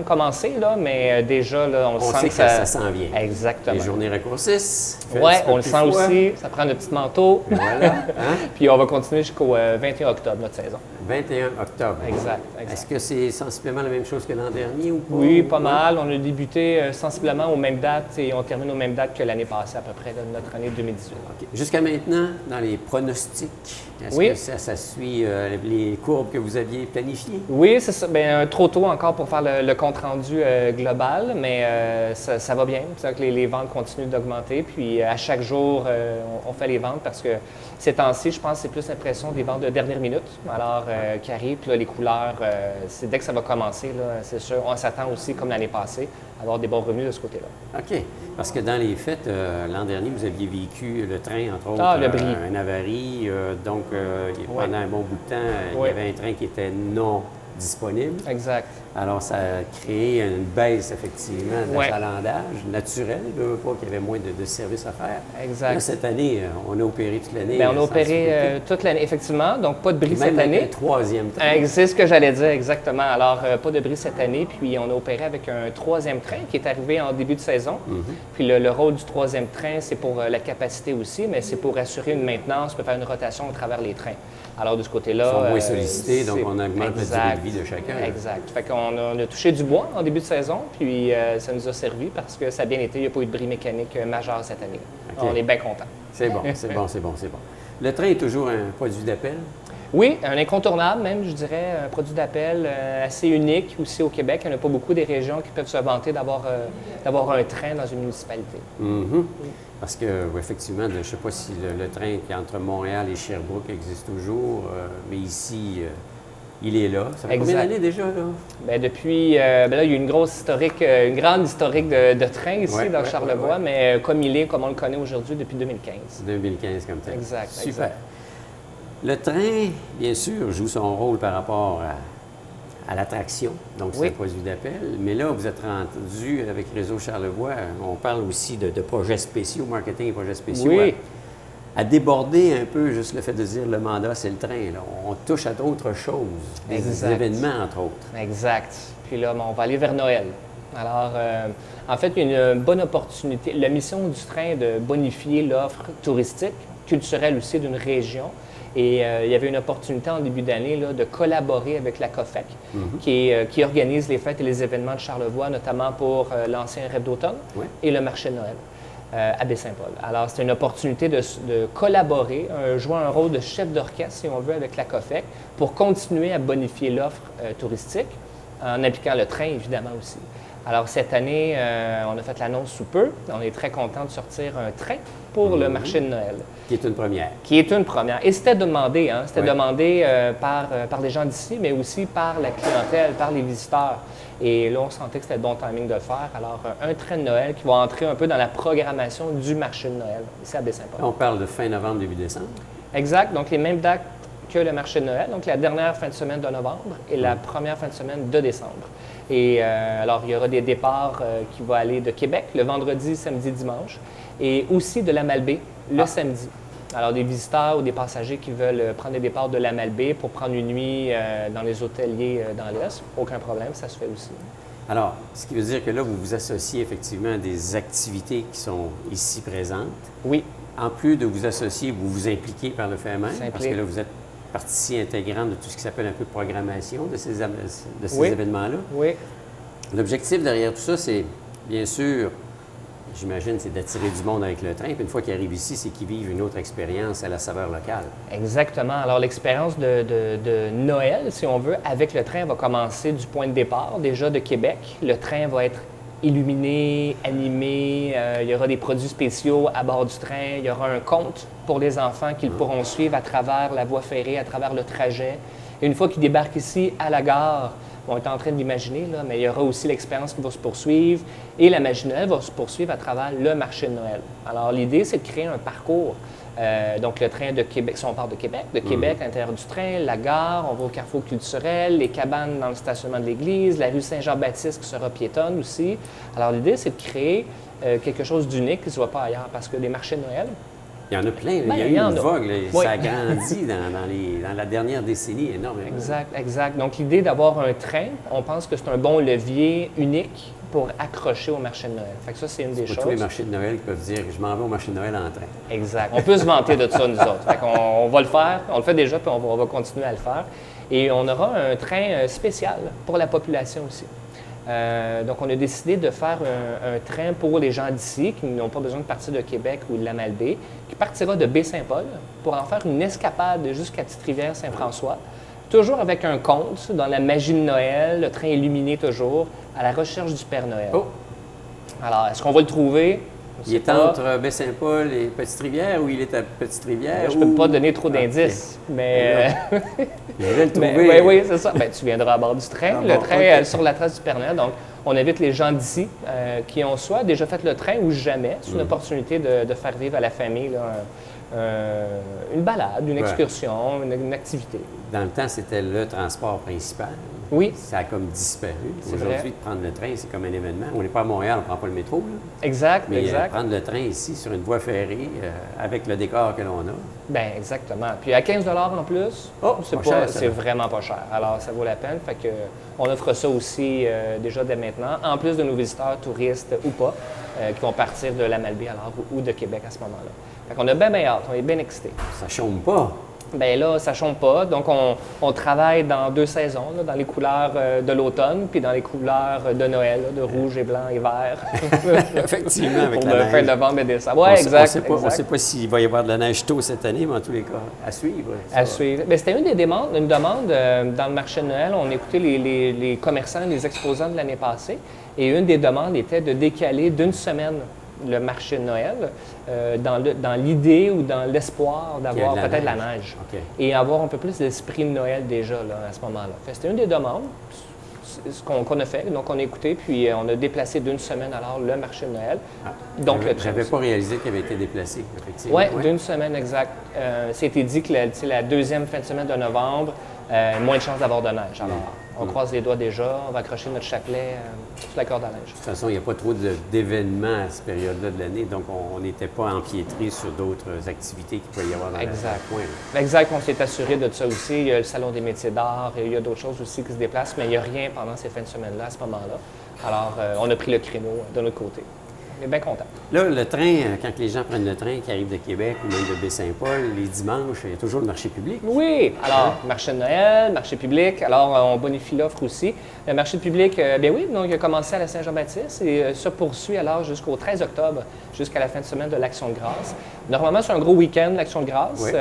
Speaker 3: commencées, là, mais déjà, là, on sent
Speaker 1: que ça s'en vient.
Speaker 3: Exactement.
Speaker 1: Les journées raccourcissent.
Speaker 3: Oui, on le sent aussi. Ça prend le petit manteau.
Speaker 1: Voilà. Hein?
Speaker 3: Puis on va continuer jusqu'au 21 octobre, notre saison.
Speaker 1: 21 octobre.
Speaker 3: Exact.
Speaker 1: Est-ce que c'est sensiblement la même chose que l'an dernier ou pas?
Speaker 3: Oui, pas mal. On a débuté sensiblement aux mêmes dates et on termine aux mêmes dates que l'année passée, à peu près, de notre année 2018.
Speaker 1: Okay. Jusqu'à maintenant, dans les pronostics, est-ce que ça suit les courbes que vous aviez planifiées?
Speaker 3: Oui, c'est ça. Bien, trop tôt encore pour faire le compte-rendu global, mais ça va bien. C'est que les ventes continuent d'augmenter. Puis à chaque jour, on fait les ventes parce que ces temps-ci, je pense que c'est plus l'impression des ventes de dernière minute. Alors, qui arrivent, puis là, les couleurs, c'est dès que ça va commencer, là, c'est sûr. On s'attend aussi, comme l'année passée, à avoir des bons revenus de ce côté-là.
Speaker 1: OK. Parce que dans les fêtes, l'an dernier, vous aviez vécu le train, entre autres, un avarie. Donc, pendant un bon bout de temps, il y avait un train qui était non disponible.
Speaker 3: Exact.
Speaker 1: Alors, ça a créé une baisse, effectivement, d'achalandage naturel, pas qu'il y avait moins de services à faire.
Speaker 3: Exact.
Speaker 1: Là, cette année, on a opéré toute l'année.
Speaker 3: Bien, on a opéré toute l'année, effectivement, donc pas de bris cette année.
Speaker 1: Même un troisième train.
Speaker 3: C'est ce que j'allais dire, exactement. Alors, pas de bris cette année, puis on a opéré avec un troisième train qui est arrivé en début de saison. Puis le rôle du troisième train, c'est pour la capacité aussi, mais c'est pour assurer une maintenance, pour faire une rotation à travers les trains. Alors, de ce côté-là...
Speaker 1: Ils sont moins sollicités, donc on augmente la durée de vie de chacun.
Speaker 3: Exact. Fait qu'on a touché du bois en début de saison, puis ça nous a servi parce que ça a bien été. Il n'y a pas eu de bris mécanique majeur cette année. Okay. On est bien contents.
Speaker 1: C'est bon, c'est bon, c'est bon, c'est bon. Le train est toujours un produit d'appel?
Speaker 3: Oui, un incontournable même, je dirais, un produit d'appel assez unique aussi au Québec. Il n'y en a pas beaucoup des régions qui peuvent se vanter d'avoir un train dans une municipalité.
Speaker 1: Mm-hmm. Parce que, effectivement, je ne sais pas si le train qui est entre Montréal et Sherbrooke existe toujours, mais ici, il est là. Ça fait combien d'années déjà, là? Bien,
Speaker 3: depuis, là, il y a eu une grande historique de train ici, dans Charlevoix, mais comme on le connaît aujourd'hui depuis 2015.
Speaker 1: 2015 comme tel.
Speaker 3: Exact.
Speaker 1: Super.
Speaker 3: Exact.
Speaker 1: Le train, bien sûr, joue son rôle par rapport à l'attraction, donc c'est un produit d'appel. Mais là, vous êtes rendu avec Réseau Charlevoix, on parle aussi de projets spéciaux, marketing et projets spéciaux.
Speaker 3: Oui.
Speaker 1: À déborder un peu juste le fait de dire le mandat, c'est le train. Là. On touche à d'autres choses, des événements, entre autres.
Speaker 3: Exact. Puis là, on va aller vers Noël. Alors, en fait, il y a une bonne opportunité. La mission du train est de bonifier l'offre touristique, culturelle aussi d'une région. Et il y avait une opportunité en début d'année là, de collaborer avec la COFEC, qui organise les fêtes et les événements de Charlevoix, notamment pour l'ancien rêve d'automne et le marché de Noël à Baie-Saint-Paul. Alors, c'est une opportunité de collaborer, jouer un rôle de chef d'orchestre, si on veut, avec la COFEC, pour continuer à bonifier l'offre touristique, en appliquant le train, évidemment, aussi. Alors, cette année, on a fait l'annonce sous peu. On est très content de sortir un train pour le marché de Noël.
Speaker 1: Qui est une première.
Speaker 3: Qui est une première. Et c'était demandé, hein? C'était
Speaker 1: Oui.
Speaker 3: demandé par les gens d'ici, mais aussi par la clientèle, par les visiteurs. Et là, on sentait que c'était le bon timing de le faire. Alors, un train de Noël qui va entrer un peu dans la programmation du marché de Noël, ici à Baie-Saint-Paul.
Speaker 1: On parle de fin novembre, début décembre.
Speaker 3: Exact. Donc, les mêmes dates que le marché de Noël. Donc, la dernière fin de semaine de novembre et la première fin de semaine de décembre. Et alors, il y aura des départs qui vont aller de Québec le vendredi, samedi, dimanche, et aussi de la Malbaie le samedi. Alors, des visiteurs ou des passagers qui veulent prendre des départs de la Malbaie pour prendre une nuit dans les hôteliers dans l'Est, aucun problème, ça se fait aussi.
Speaker 1: Alors, ce qui veut dire que là, vous vous associez effectivement à des activités qui sont ici présentes.
Speaker 3: Oui.
Speaker 1: En plus de vous associer, vous vous impliquez par le fait même,
Speaker 3: S'implique.
Speaker 1: parce que là, vous êtes partie intégrante de tout ce qui s'appelle un peu programmation de ces
Speaker 3: Oui.
Speaker 1: événements-là.
Speaker 3: Oui.
Speaker 1: L'objectif derrière tout ça, c'est, bien sûr, j'imagine, c'est d'attirer du monde avec le train. Puis une fois qu'ils arrivent ici, c'est qu'ils vivent une autre expérience à la saveur locale.
Speaker 3: Exactement. Alors, l'expérience de Noël, si on veut, avec le train va commencer du point de départ, déjà de Québec. Le train va être illuminé, animé, il y aura des produits spéciaux à bord du train, il y aura un conte pour les enfants qu'ils pourront suivre à travers la voie ferrée, à travers le trajet. Et une fois qu'ils débarquent ici à la gare, on est en train de l'imaginer, là, mais il y aura aussi l'expérience qui va se poursuivre et la magie de Noël va se poursuivre à travers le marché de Noël. Alors, l'idée, c'est de créer un parcours. Donc, le train de Québec, si on part de Québec, à l'intérieur du train, la gare, on va au carrefour culturel, les cabanes dans le stationnement de l'église, la rue Saint-Jean-Baptiste qui sera piétonne aussi. Alors, l'idée, c'est de créer quelque chose d'unique qui ne se voit pas ailleurs parce que les marchés de Noël,
Speaker 1: Il y en a plein.
Speaker 3: Ben,
Speaker 1: il y a
Speaker 3: il y
Speaker 1: eu
Speaker 3: en
Speaker 1: une
Speaker 3: a.
Speaker 1: vogue. Là,
Speaker 3: Oui.
Speaker 1: Ça a grandi dans la dernière décennie énormément.
Speaker 3: exact, exact. Donc, l'idée d'avoir un train, on pense que c'est un bon levier unique pour accrocher au marché de Noël. Fait que ça, c'est une des
Speaker 1: Pas
Speaker 3: choses.
Speaker 1: tous les marchés de Noël qui peuvent dire « je m'en vais au marché de Noël en train ».
Speaker 3: Exact. On peut se vanter de ça, nous autres. Fait qu'on on va le faire, on le fait déjà, puis on va continuer à le faire. Et on aura un train spécial pour la population aussi. Donc, on a décidé de faire un train pour les gens d'ici qui n'ont pas besoin de partir de Québec ou de la Malbaie, qui partira de Baie-Saint-Paul pour en faire une escapade jusqu'à Petite-Rivière-Saint-François, toujours avec un conte dans la magie de Noël, le train illuminé toujours, à la recherche du Père Noël.
Speaker 1: Oh!
Speaker 3: Alors, est-ce qu'on va le trouver?
Speaker 1: Il est entre Baie-Saint-Paul et Petite-Rivière ou il est à Petite-Rivière?
Speaker 3: Je ne peux pas donner trop d'indices, mais...
Speaker 1: Je vais le
Speaker 3: Mais,
Speaker 1: trouver.
Speaker 3: oui, c'est ça. Ben, tu viendras à bord du train.
Speaker 1: Ah
Speaker 3: Le
Speaker 1: bon,
Speaker 3: train
Speaker 1: ok.
Speaker 3: sur la trace du Père Noël. Donc, on invite les gens d'ici qui ont soit déjà fait le train ou jamais. C'est une opportunité de faire vivre à la famille là, une balade, une excursion, une activité.
Speaker 1: Dans le temps, c'était le transport principal.
Speaker 3: Oui,
Speaker 1: Ça a comme disparu.
Speaker 3: C'est
Speaker 1: Aujourd'hui,
Speaker 3: vrai.
Speaker 1: de prendre le train, c'est comme un événement. On n'est pas à Montréal, on ne prend pas le métro. Là.
Speaker 3: exact,
Speaker 1: Mais
Speaker 3: exact.
Speaker 1: prendre le train ici, sur une voie ferrée, avec le décor que l'on a,
Speaker 3: Ben exactement. Puis à 15 en plus,
Speaker 1: Oh,
Speaker 3: c'est
Speaker 1: pas cher, ça.
Speaker 3: c'est vraiment pas cher. Alors, ça vaut la peine. Fait que on offre ça aussi déjà dès maintenant, en plus de nos visiteurs, touristes ou pas, qui vont partir de la Malbaie alors, ou de Québec à ce moment-là. Fait qu'on a bien hâte, on est bien excités.
Speaker 1: ça chôme pas.
Speaker 3: Bien là, ça ne chôme pas. Donc, on travaille dans 2 saisons, là, dans les couleurs de l'automne, puis dans les couleurs de Noël, là, de rouge et blanc et vert.
Speaker 1: Effectivement, avec
Speaker 3: Pour
Speaker 1: la
Speaker 3: le
Speaker 1: neige.
Speaker 3: fin novembre et décembre. Oui,
Speaker 1: On
Speaker 3: exact.
Speaker 1: sait pas, on
Speaker 3: exact.
Speaker 1: sait pas s'il va y avoir de la neige tôt cette année, mais en tous les cas, à suivre. ça
Speaker 3: À
Speaker 1: va.
Speaker 3: suivre. Bien, c'était une demande dans le marché de Noël. On écoutait les commerçants, les exposants de l'année passée. Et une des demandes était de décaler d'une semaine le marché de Noël dans l'idée ou dans l'espoir d'avoir
Speaker 1: Qu'il y a de la
Speaker 3: peut-être la
Speaker 1: neige.
Speaker 3: neige.
Speaker 1: OK.
Speaker 3: Et avoir un peu plus d'esprit de Noël déjà là, à ce moment-là. Fait que c'était une des demandes ce qu'on a fait. Donc, on a écouté, puis on a déplacé d'une semaine alors le marché de Noël. Donc, le train
Speaker 1: J'avais
Speaker 3: aussi.
Speaker 1: pas réalisé qu'il avait été déplacé, effectivement.
Speaker 3: Oui,
Speaker 1: Ouais.
Speaker 3: d'une semaine exact. C'était dit que la deuxième fin de semaine de novembre, moins de chances d'avoir de neige. Alors, on croise les doigts déjà, on va accrocher notre chapelet sur la corde à neige.
Speaker 1: De toute façon, il n'y a pas trop d'événements à cette période-là de l'année, donc on n'était pas empiétré sur d'autres activités qu'il peut y avoir dans
Speaker 3: Exact.
Speaker 1: le coin. là.
Speaker 3: Exact, on s'est assuré de ça aussi. Il y a le Salon des métiers d'art et il y a d'autres choses aussi qui se déplacent, mais il n'y a rien pendant ces fins de semaine-là, à ce moment-là. Alors, on a pris le créneau de notre côté. On est bien contents.
Speaker 1: Là, le train, quand les gens prennent le train qui arrive de Québec ou même de Baie-Saint-Paul, les dimanches, il y a toujours le marché public.
Speaker 3: Oui, alors, marché de Noël, marché public, alors on bonifie l'offre aussi. Le marché public, bien oui, donc il a commencé à la Saint-Jean-Baptiste et se poursuit alors jusqu'au 13 octobre, jusqu'à la fin de semaine de l'Action de grâce. Normalement, c'est un gros week-end, l'Action de grâce,
Speaker 1: Oui.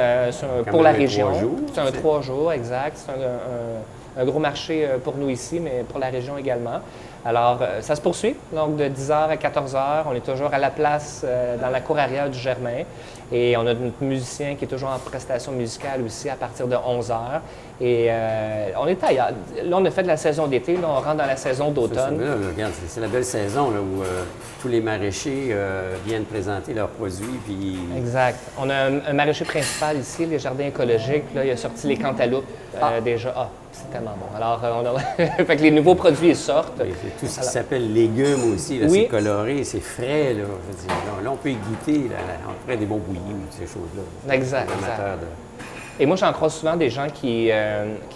Speaker 3: pour
Speaker 1: Quand
Speaker 3: la
Speaker 1: même un
Speaker 3: région.
Speaker 1: 3 jours,
Speaker 3: C'est un
Speaker 1: c'est-
Speaker 3: 3 jours, exact. C'est un gros marché pour nous ici, mais pour la région également. Alors, ça se poursuit. Donc, de 10h à 14h, on est toujours à la place dans la cour arrière du Germain. Et on a notre musicien qui est toujours en prestation musicale aussi à partir de 11h. Et on est ailleurs. Là, on a fait de la saison d'été. Là, on rentre dans la saison d'automne.
Speaker 1: Regarde, c'est la belle saison là, où tous les maraîchers viennent présenter leurs produits. Puis...
Speaker 3: Exact. On a un maraîcher principal ici, les jardins écologiques. Là, il a sorti les cantaloupes déjà. Ah, c'est tellement bon. Alors, fait que les nouveaux produits sortent.
Speaker 1: Oui, tout ce qui s'appelle légumes aussi, là,
Speaker 3: oui.
Speaker 1: C'est coloré, c'est frais. Là, je veux dire, là, on peut y goûter. Là, on ferait des bons bouillis ou ces choses-là.
Speaker 3: Exact. Et moi, j'en croise souvent des gens qui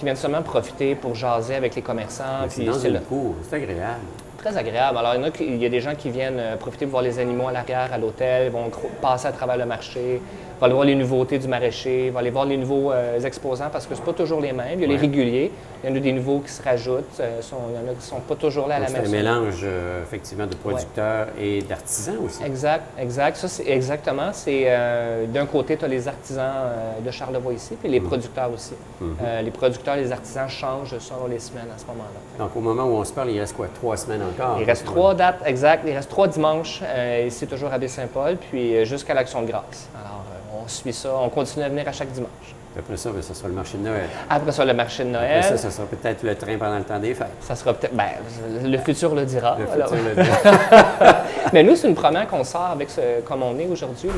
Speaker 3: viennent seulement profiter pour jaser avec les commerçants.
Speaker 1: C'est dans une cour, c'est agréable.
Speaker 3: Très agréable. Alors, il y a des gens qui viennent profiter pour voir les animaux à l'arrière, à l'hôtel, vont passer à travers le marché, vont aller voir les nouveautés du maraîcher, vont aller voir les nouveaux exposants parce que c'est pas toujours les mêmes. Il y a les réguliers, il y en a des nouveaux qui se rajoutent, il y en a qui sont pas toujours là à la même.
Speaker 1: C'est un mélange, effectivement, de producteurs et d'artisans aussi.
Speaker 3: Exact. Ça, c'est exactement. C'est d'un côté, tu as les artisans de Charlevoix ici, puis les producteurs aussi. Les producteurs, les artisans changent selon les semaines à ce moment-là.
Speaker 1: Donc, au moment où on se parle, il reste quoi? 3 semaines encore?
Speaker 3: Il reste 3 dates, exact. Il reste 3 dimanches ici, toujours à Baie-Saint-Paul, puis jusqu'à l'Action de grâce. Alors, on suit ça, on continue à venir à chaque dimanche.
Speaker 1: Après ça, ça sera le marché de Noël.
Speaker 3: Après ça, le marché de Noël.
Speaker 1: Après ça sera peut-être le train pendant le temps des fêtes.
Speaker 3: Ça sera peut-être... Bien, le futur le dira.
Speaker 1: Le futur le dira.
Speaker 3: Mais nous, c'est une première qu'on sort avec comme on est aujourd'hui.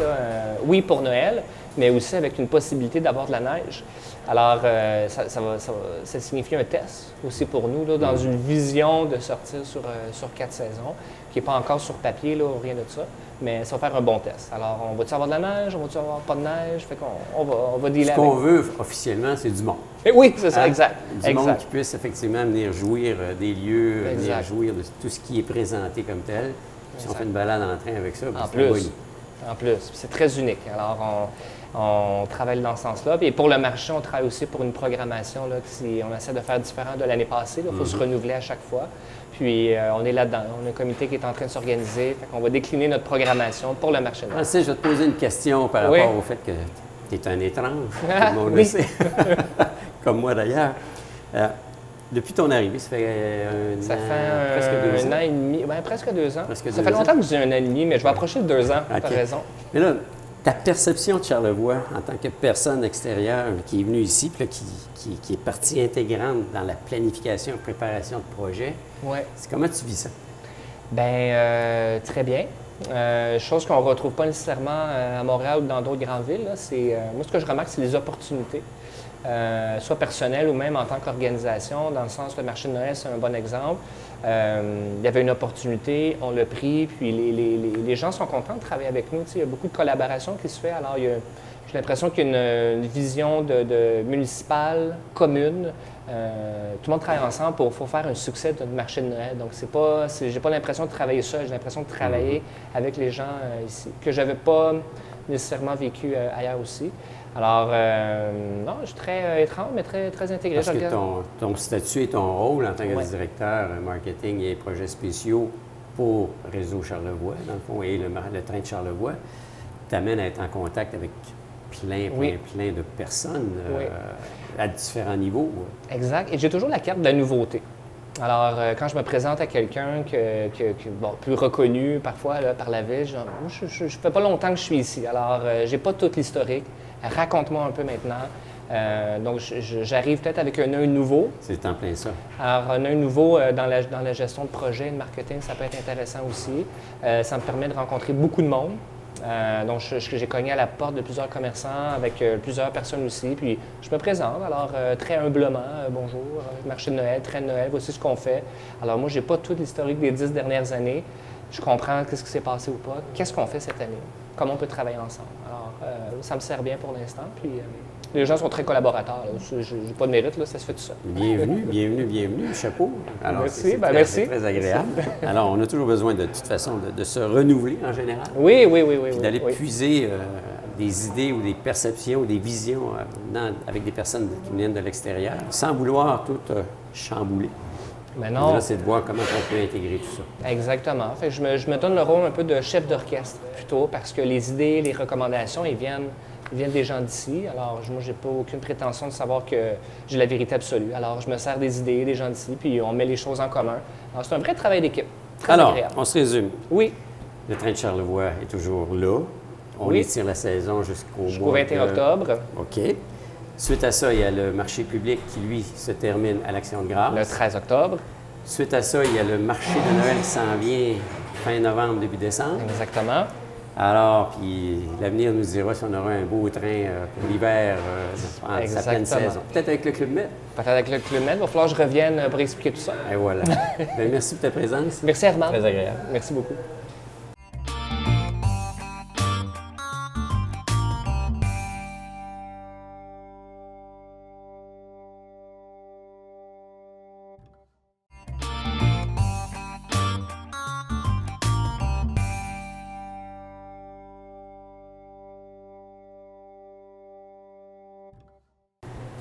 Speaker 3: Oui, pour Noël, mais aussi avec une possibilité d'avoir de la neige. Alors, ça signifie un test aussi pour nous, là, dans une vision de sortir sur 4 saisons, qui n'est pas encore sur papier, là, rien de ça, mais ça va faire un bon test. Alors, on va-tu avoir de la neige? On va-tu avoir pas de neige? Fait qu'on va dealer avec.
Speaker 1: Ce qu'on veut officiellement, c'est du monde.
Speaker 3: Et oui, c'est ça, exact.
Speaker 1: Du monde qui puisse effectivement venir jouir des lieux, venir jouir de tout ce qui est présenté comme tel. Si on fait une balade en train avec ça,
Speaker 3: En plus, c'est très unique. Alors, on travaille dans ce sens-là. Et pour le marché, on travaille aussi pour une programmation là, on essaie de faire différent de l'année passée. Il faut se renouveler à chaque fois. Puis, on est là-dedans. On a un comité qui est en train de s'organiser. On va décliner notre programmation pour le marché.
Speaker 1: Je vais te poser une question par rapport au fait que tu es un étrange. Tout le monde le sait. Comme moi, d'ailleurs. Depuis ton arrivée, ça fait
Speaker 3: presque 2 ans. Un an et demi. Bien, presque 2 ans. Ça fait longtemps que je dis 1 an et demi, mais je vais approcher de 2 ans. Tu as raison.
Speaker 1: Mais là, ta perception de Charlevoix en tant que personne extérieure qui est venue ici, puis là, qui est partie intégrante dans la planification et préparation de projets, c'est comment tu vis ça?
Speaker 3: Bien, très bien. Chose qu'on ne retrouve pas nécessairement à Montréal ou dans d'autres grandes villes. Moi, ce que je remarque, c'est les opportunités. Soit personnelles ou même en tant qu'organisation, dans le sens, le marché de Noël, c'est un bon exemple. Il y avait une opportunité, on l'a pris, puis les gens sont contents de travailler avec nous. Il y a beaucoup de collaboration qui se fait. Alors, j'ai l'impression qu'il y a une vision de municipale, commune. Tout le monde travaille ensemble pour faire un succès de notre marché de Noël. Donc, j'ai pas l'impression de travailler seul, j'ai l'impression de travailler avec les gens ici, que je n'avais pas nécessairement vécu ailleurs aussi. Alors, non, je suis très étrange, mais très, très intégré.
Speaker 1: Parce que ton statut et ton rôle en tant que directeur marketing et projets spéciaux pour Réseau Charlevoix, dans le fond, et le train de Charlevoix, t'amène à être en contact avec plein de personnes à différents niveaux.
Speaker 3: Exact. Et j'ai toujours la carte de la nouveauté. Alors, quand je me présente à quelqu'un plus reconnu parfois là, par la ville, je ne fais pas longtemps que je suis ici. Alors, j'ai pas tout l'historique. Raconte-moi un peu maintenant. Donc, j'arrive peut-être avec un œil nouveau.
Speaker 1: C'est en plein ça.
Speaker 3: Alors, un œil nouveau dans la gestion de projet, de marketing, ça peut être intéressant aussi. Ça me permet de rencontrer beaucoup de monde. Donc, j'ai cogné à la porte de plusieurs commerçants, avec plusieurs personnes aussi. Puis, je me présente, alors très humblement, bonjour, marché de Noël, train de Noël, voici ce qu'on fait. Alors, moi, je n'ai pas tout l'historique des 10 dernières années. Je comprends qu'est-ce qui s'est passé ou pas, qu'est-ce qu'on fait cette année, comment on peut travailler ensemble. Alors, ça me sert bien pour l'instant. Puis, les gens sont très collaborateurs. Je n'ai pas de mérite, là, ça se fait tout seul.
Speaker 1: Bienvenue, chapeau. Alors,
Speaker 3: merci,
Speaker 1: merci.
Speaker 3: C'est
Speaker 1: très agréable. Alors, on a toujours besoin, de toute façon, de se renouveler en général.
Speaker 3: Oui.
Speaker 1: D'aller puiser des idées ou des perceptions ou des visions avec des personnes qui viennent de l'extérieur, sans vouloir tout chambouler.
Speaker 3: Mais non.
Speaker 1: Là, c'est de voir comment on peut intégrer tout ça.
Speaker 3: Exactement. Fait que je me donne le rôle un peu de chef d'orchestre plutôt, parce que les idées, les recommandations, ils viennent Ils viennent des gens d'ici. Alors, moi, j'ai pas aucune prétention de savoir que j'ai la vérité absolue. Alors, je me sers des idées des gens d'ici, puis on met les choses en commun. Alors, c'est un vrai travail d'équipe. Très
Speaker 1: Alors,
Speaker 3: agréable.
Speaker 1: on se résume.
Speaker 3: Oui,
Speaker 1: Le train de Charlevoix est toujours là. On
Speaker 3: Oui.
Speaker 1: étire la saison jusqu'au
Speaker 3: jusqu'au
Speaker 1: mois
Speaker 3: 21
Speaker 1: de...
Speaker 3: octobre,
Speaker 1: OK. Suite à ça, il y a le marché public qui, lui, se termine à l'Action de grâce.
Speaker 3: le 13 octobre.
Speaker 1: Suite à ça, il y a le marché de Noël qui s'en vient fin novembre, début décembre.
Speaker 3: Exactement.
Speaker 1: Alors, puis l'avenir nous dira si on aura un beau train pour l'hiver en sa pleine
Speaker 3: Exactement.
Speaker 1: saison. Peut-être avec le Club Med.
Speaker 3: Peut-être avec le Club Med, il va falloir que je revienne pour expliquer tout ça.
Speaker 1: Et voilà. Bien, merci pour ta présence.
Speaker 3: Merci Armand.
Speaker 1: Très agréable.
Speaker 3: Merci beaucoup.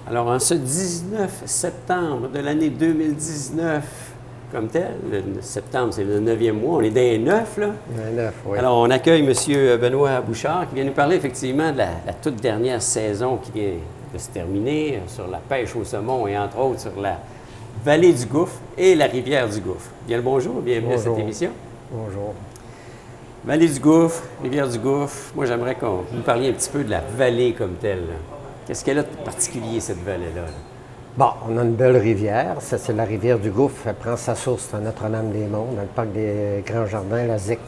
Speaker 1: Alors, en ce 19 septembre de l'année 2019, comme tel, le septembre, c'est le 9e mois, on est dans les 9, là.
Speaker 4: Oui.
Speaker 1: Alors, on accueille M. Benoît Bouchard qui vient nous parler effectivement de la toute dernière saison qui vient de se terminer sur la pêche au saumon et entre autres sur la vallée du Gouffre et la rivière du Gouffre. Bien le bonjour, bienvenue à cette émission.
Speaker 4: Bonjour.
Speaker 1: Vallée du Gouffre, rivière du Gouffre. Moi, j'aimerais qu'on vous parliez un petit peu de la vallée comme telle, là. Qu'est-ce qu'elle a de particulier, cette vallée-là?
Speaker 4: Bon, on a une belle rivière. Ça, c'est la rivière du Gouffre. Elle prend sa source à Notre-Dame-des-Monts, dans le parc des Grands Jardins, la ZIC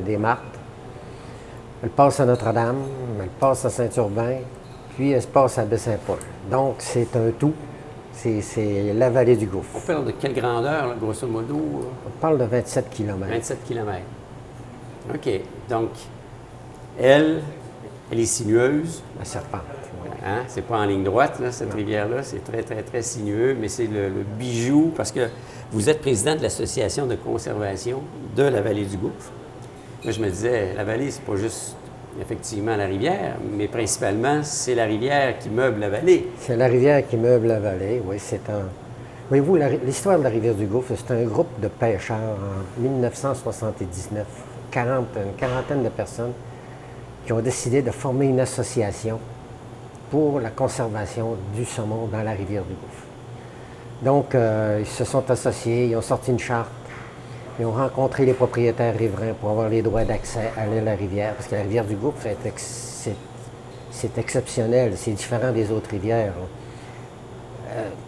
Speaker 4: des Martes. Elle passe à Notre-Dame, elle passe à Saint-Urbain, puis elle se passe à Baie-Saint-Paul. Donc, c'est un tout. C'est la vallée du Gouffre.
Speaker 1: On parle de quelle grandeur, là, grosso modo?
Speaker 4: On parle de 27 km.
Speaker 1: 27 km. OK. Donc, elle est sinueuse.
Speaker 4: La Serpente. Oui.
Speaker 1: Hein? C'est pas en ligne droite, là, cette rivière-là. C'est très, très, très sinueux, mais c'est le bijou parce que vous êtes président de l'Association de conservation de la vallée du Gouffre. Moi, je me disais, la vallée, c'est pas juste effectivement la rivière, mais principalement, c'est la rivière qui meuble la vallée.
Speaker 4: C'est la rivière qui meuble la vallée, oui. C'est un... Voyez-vous, l'histoire de la rivière du Gouffre, c'est un groupe de pêcheurs en 1979, une quarantaine de personnes qui ont décidé de former une association pour la conservation du saumon dans la rivière du Gouffre. Donc, ils se sont associés, ils ont sorti une charte, ils ont rencontré les propriétaires riverains pour avoir les droits d'accès à la rivière, parce que la rivière du Gouffre, c'est exceptionnel, c'est différent des autres rivières.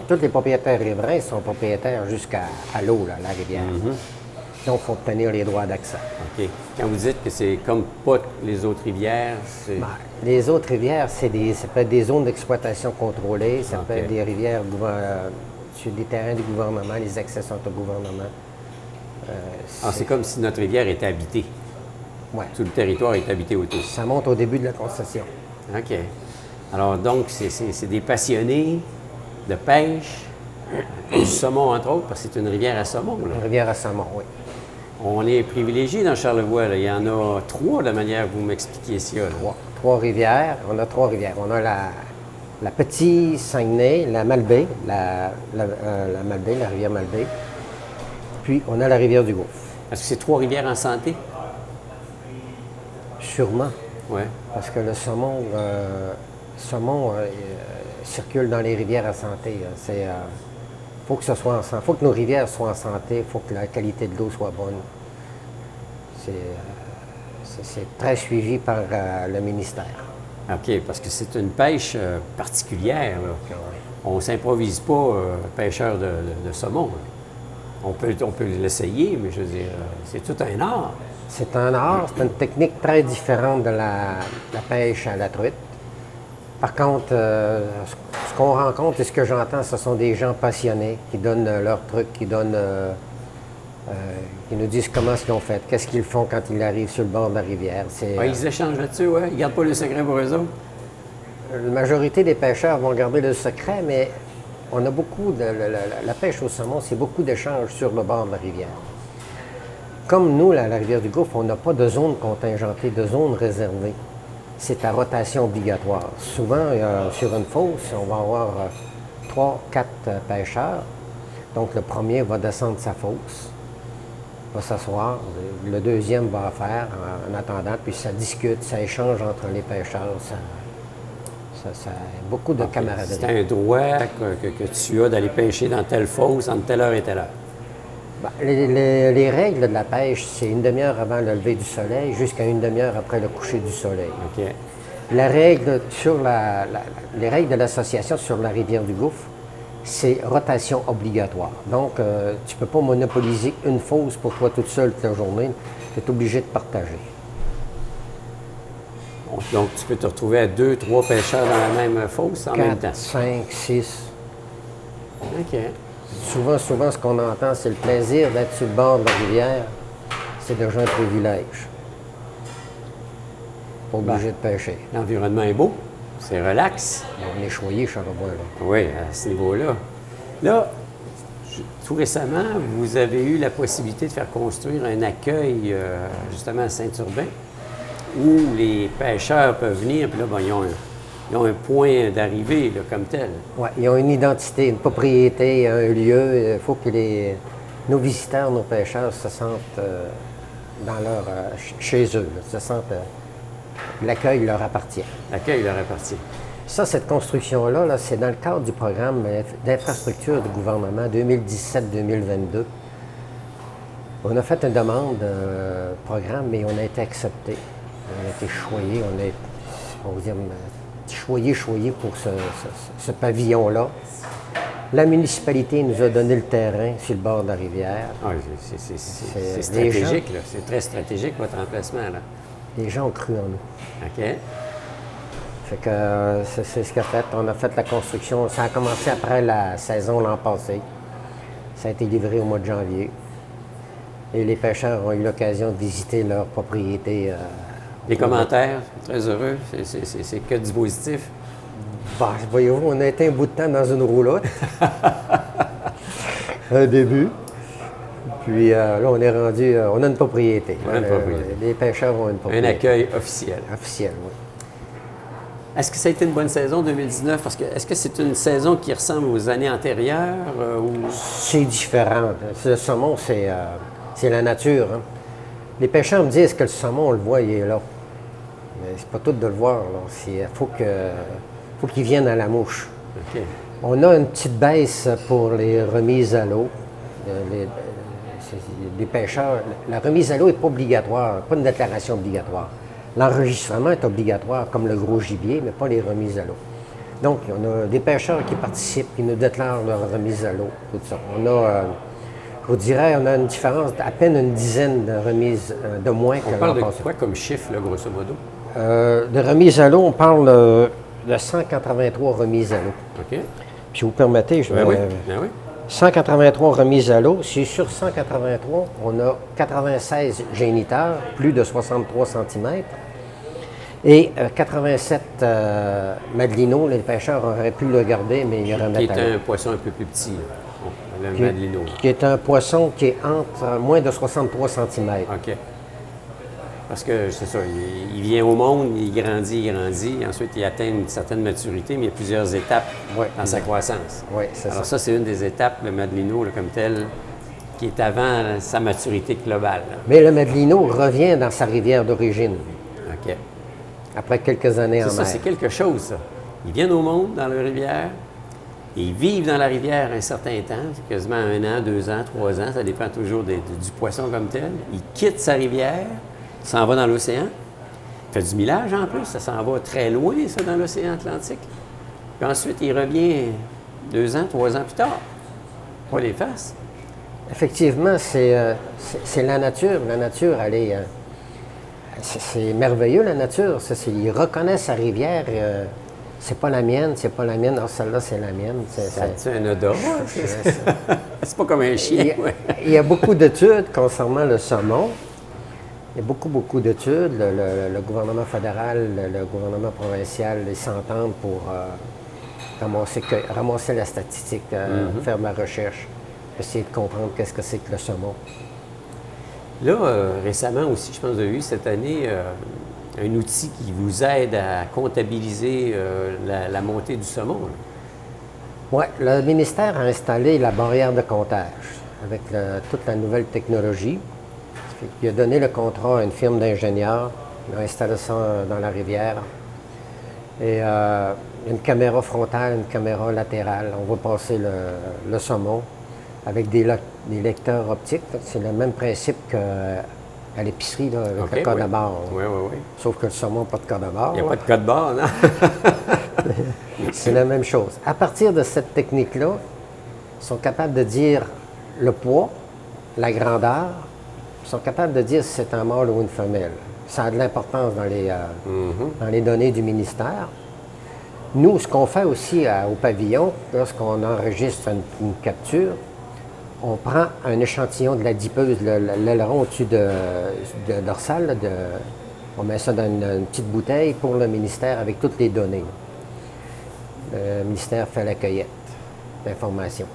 Speaker 4: Tous les propriétaires riverains sont propriétaires jusqu'à l'eau, la rivière. Donc, il faut obtenir les droits d'accès.
Speaker 1: OK. Quand vous dites que c'est comme pas les autres rivières, c'est...
Speaker 4: Ben, les autres rivières, ça peut être des zones d'exploitation contrôlées, ça peut être des rivières sur des terrains du gouvernement, les accès sont au gouvernement.
Speaker 1: c'est comme si notre rivière était habitée.
Speaker 4: Ouais.
Speaker 1: Tout le territoire est habité autour.
Speaker 4: Ça monte au début de la concession.
Speaker 1: OK. Alors, donc, c'est des passionnés de pêche, du saumon, entre autres, parce que c'est une rivière à saumon, là.
Speaker 4: Une rivière à saumon, oui.
Speaker 1: On est privilégiés dans Charlevoix, là. Il y en a 3, de la manière que vous m'expliquiez ça, là.
Speaker 4: Trois rivières. On a 3 rivières. On a la Petite Saguenay, la Malbaie, la Malbaie, la rivière Malbaie. Puis, on a la rivière du Gouffre.
Speaker 1: Est-ce que c'est 3 rivières en santé?
Speaker 4: Sûrement.
Speaker 1: Oui.
Speaker 4: Parce que le saumon, circule dans les rivières à santé. Faut que ce soit en santé. Faut que nos rivières soient en santé. Il faut que la qualité de l'eau soit bonne. C'est très suivi par le ministère.
Speaker 1: OK, parce que c'est une pêche particulière, là. On ne s'improvise pas pêcheur de saumon, là. On peut l'essayer, mais je veux dire, c'est tout un art.
Speaker 4: C'est un art, c'est une technique très différente de la pêche à la truite. Par contre, ce qu'on rencontre et ce que j'entends, ce sont des gens passionnés qui donnent leurs trucs, qui nous disent comment ils ont fait, qu'est-ce qu'ils font quand ils arrivent sur le bord de la rivière.
Speaker 1: Ils échangent là-dessus, oui. Ils ne gardent pas le secret pour eux autres.
Speaker 4: La majorité des pêcheurs vont garder le secret, mais on a beaucoup de... La pêche au saumon, c'est beaucoup d'échanges sur le bord de la rivière. Comme nous, la rivière du Gouffre, on n'a pas de zone contingentée, de zone réservée. C'est à rotation obligatoire. Souvent, sur une fosse, on va avoir 3-4 pêcheurs. Donc, le premier va descendre sa fosse, va s'asseoir. Le deuxième va faire en attendant, puis ça discute, ça échange entre les pêcheurs. Beaucoup de
Speaker 1: OK.
Speaker 4: camaraderie.
Speaker 1: C'est un droit que tu as d'aller pêcher dans telle fosse entre telle heure et telle heure.
Speaker 4: Ben, les règles de la pêche, c'est une demi-heure avant le lever du soleil jusqu'à une demi-heure après le coucher du soleil.
Speaker 1: OK.
Speaker 4: La règle sur les règles de l'association sur la rivière du Gouffre, c'est rotation obligatoire. Donc, tu ne peux pas monopoliser une fosse pour toi toute seule toute la journée. Tu es obligé de partager.
Speaker 1: Donc, tu peux te retrouver à 2, 3 pêcheurs dans la même fosse en même temps.
Speaker 4: 4, 5, 6.
Speaker 1: OK.
Speaker 4: Souvent, ce qu'on entend, c'est le plaisir d'être sur le bord de la rivière. C'est déjà un privilège. Pas obligé de pêcher.
Speaker 1: L'environnement est beau, c'est relax.
Speaker 4: On est choyé, Charlevoix, là.
Speaker 1: Oui, à ce niveau-là. Là, tout récemment, vous avez eu la possibilité de faire construire un accueil, justement, à Saint-Urbain, où les pêcheurs peuvent venir, puis là, ben, ils ont un point d'arrivée, là, comme tel.
Speaker 4: Oui, ils ont une identité, une propriété, un lieu. Il faut que nos visiteurs, nos pêcheurs se sentent chez eux, là, se sentent l'accueil leur appartient.
Speaker 1: L'accueil leur appartient.
Speaker 4: Ça, cette construction-là, là, c'est dans le cadre du programme d'infrastructure du gouvernement 2017-2022. On a fait une demande de programme, mais on a été accepté. On a été choyé, on va dire, choyé pour ce pavillon-là. La municipalité nous a donné le terrain sur le bord de la rivière.
Speaker 1: Ah, c'est stratégique, là. C'est très stratégique, votre emplacement, là.
Speaker 4: Les gens ont cru en nous.
Speaker 1: OK.
Speaker 4: Fait que c'est ce qu'a fait. On a fait la construction. Ça a commencé après la saison l'an passé. Ça a été livré au mois de janvier. Et les pêcheurs ont eu l'occasion de visiter leur propriété.
Speaker 1: Les commentaires, très heureux. C'est que du positif.
Speaker 4: Bah, voyez-vous, on a été un bout de temps dans une roulotte. Un début. Puis là, on est rendu, on a une propriété.
Speaker 1: On a une propriété.
Speaker 4: Les pêcheurs ont une propriété.
Speaker 1: Un accueil officiel.
Speaker 4: Officiel, oui.
Speaker 1: Est-ce que ça a été une bonne saison 2019? Parce que est-ce que c'est une saison qui ressemble aux années antérieures?
Speaker 4: C'est différent. Le saumon, c'est la nature. Hein. Les pêcheurs me disent que le saumon, on le voit, il est là. Mais c'est pas tout de le voir. Il faut qu'il vienne à la mouche.
Speaker 1: OK.
Speaker 4: On a une petite baisse pour les remises à l'eau. Les pêcheurs, la remise à l'eau n'est pas obligatoire, pas une déclaration obligatoire. L'enregistrement est obligatoire, comme le gros gibier, mais pas les remises à l'eau. Donc, on a des pêcheurs qui participent, qui nous déclarent leur remise à l'eau, tout ça. On a, je vous dirais, on a une différence d'à peine une dizaine de remises de moins que l'an passé.
Speaker 1: On parle de quoi comme chiffre, là, grosso modo?
Speaker 4: De remise à l'eau, on parle de 183 remises à l'eau.
Speaker 1: OK.
Speaker 4: Puis, vous permettez, je vais...
Speaker 1: Oui. Ben oui.
Speaker 4: 183 remises à l'eau. Si sur 183, on a 96 géniteurs, plus de 63 cm, et 87 madelino. Les pêcheurs auraient pu le garder, mais ils remettent
Speaker 1: Qui est un poisson un peu plus petit, là. Le madelino.
Speaker 4: Qui est un poisson qui est entre moins de 63 cm.
Speaker 1: OK. Parce que c'est ça, il vient au monde, il grandit, ensuite il atteint une certaine maturité, mais il y a plusieurs étapes dans sa croissance.
Speaker 4: Oui, c'est ça.
Speaker 1: Alors ça, c'est une des étapes, le madelino, là, comme tel, qui est avant sa maturité globale. Là.
Speaker 4: Mais le madelino revient dans sa rivière d'origine,
Speaker 1: OK.
Speaker 4: après quelques années en mer.
Speaker 1: Ça, c'est quelque chose, ça. Ils viennent au monde dans la rivière, ils vivent dans la rivière un certain temps, quasiment 1 an, 2 ans, 3 ans, ça dépend toujours du poisson comme tel. Il quitte sa rivière, s'en va dans l'océan. Il fait du millage en plus, ça s'en va très loin, ça, dans l'océan Atlantique. Puis ensuite, il revient 2 ans, 3 ans plus tard. Pas les faces.
Speaker 4: Effectivement, c'est la nature. La nature, elle est... c'est merveilleux, la nature. Il reconnaît sa rivière. C'est pas la mienne, c'est pas la mienne. Ah, celle-là, c'est la mienne.
Speaker 1: C'est un odorat. C'est pas comme un chien.
Speaker 4: Il y a beaucoup d'études concernant le saumon. Il y a beaucoup d'études. Le gouvernement fédéral, le gouvernement provincial, ils s'entendent pour ramasser la statistique, faire de la recherche, essayer de comprendre qu'est-ce que c'est que le saumon.
Speaker 1: Là, récemment aussi, je pense que vous avez eu cette année un outil qui vous aide à comptabiliser la montée du saumon.
Speaker 4: Oui, le ministère a installé la barrière de comptage avec toute la nouvelle technologie. Il a donné le contrat à une firme d'ingénieurs. Il a installé ça dans la rivière. Et une caméra frontale, une caméra latérale. On va passer le saumon avec des lecteurs optiques. C'est le même principe qu'à l'épicerie, là, avec le code à barre.
Speaker 1: Oui, oui, oui.
Speaker 4: Sauf que le saumon n'a pas de code à barre.
Speaker 1: Il n'y a pas de code barre, non?
Speaker 4: C'est la même chose. À partir de cette technique-là, ils sont capables de dire le poids, la grandeur. Ils sont capables de dire si c'est un mâle ou une femelle. Ça a de l'importance dans les données du ministère. Nous, ce qu'on fait aussi au pavillon, lorsqu'on enregistre une capture, on prend un échantillon de la dipeuse, l'aileron au-dessus de dorsal. On met ça dans une petite bouteille pour le ministère avec toutes les données. Le ministère fait la cueillette d'informations.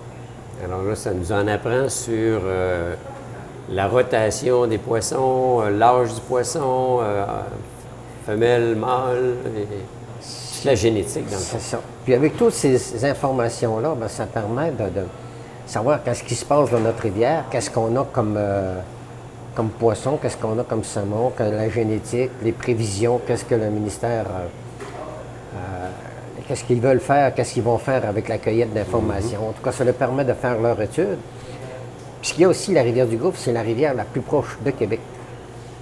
Speaker 1: Alors là, ça nous en apprend sur la rotation des poissons, l'âge du poisson, femelle, mâle, et la génétique dans le fond.
Speaker 4: C'est ça. Puis avec toutes ces informations-là, bien, ça permet de savoir qu'est-ce qui se passe dans notre rivière, qu'est-ce qu'on a comme poisson, qu'est-ce qu'on a comme saumon, la génétique, les prévisions, qu'est-ce que le ministère, qu'est-ce qu'ils veulent faire, qu'est-ce qu'ils vont faire avec la cueillette d'informations. En tout cas, ça leur permet de faire leur étude. Puis il y a aussi la rivière du Gouffre, c'est la rivière la plus proche de Québec.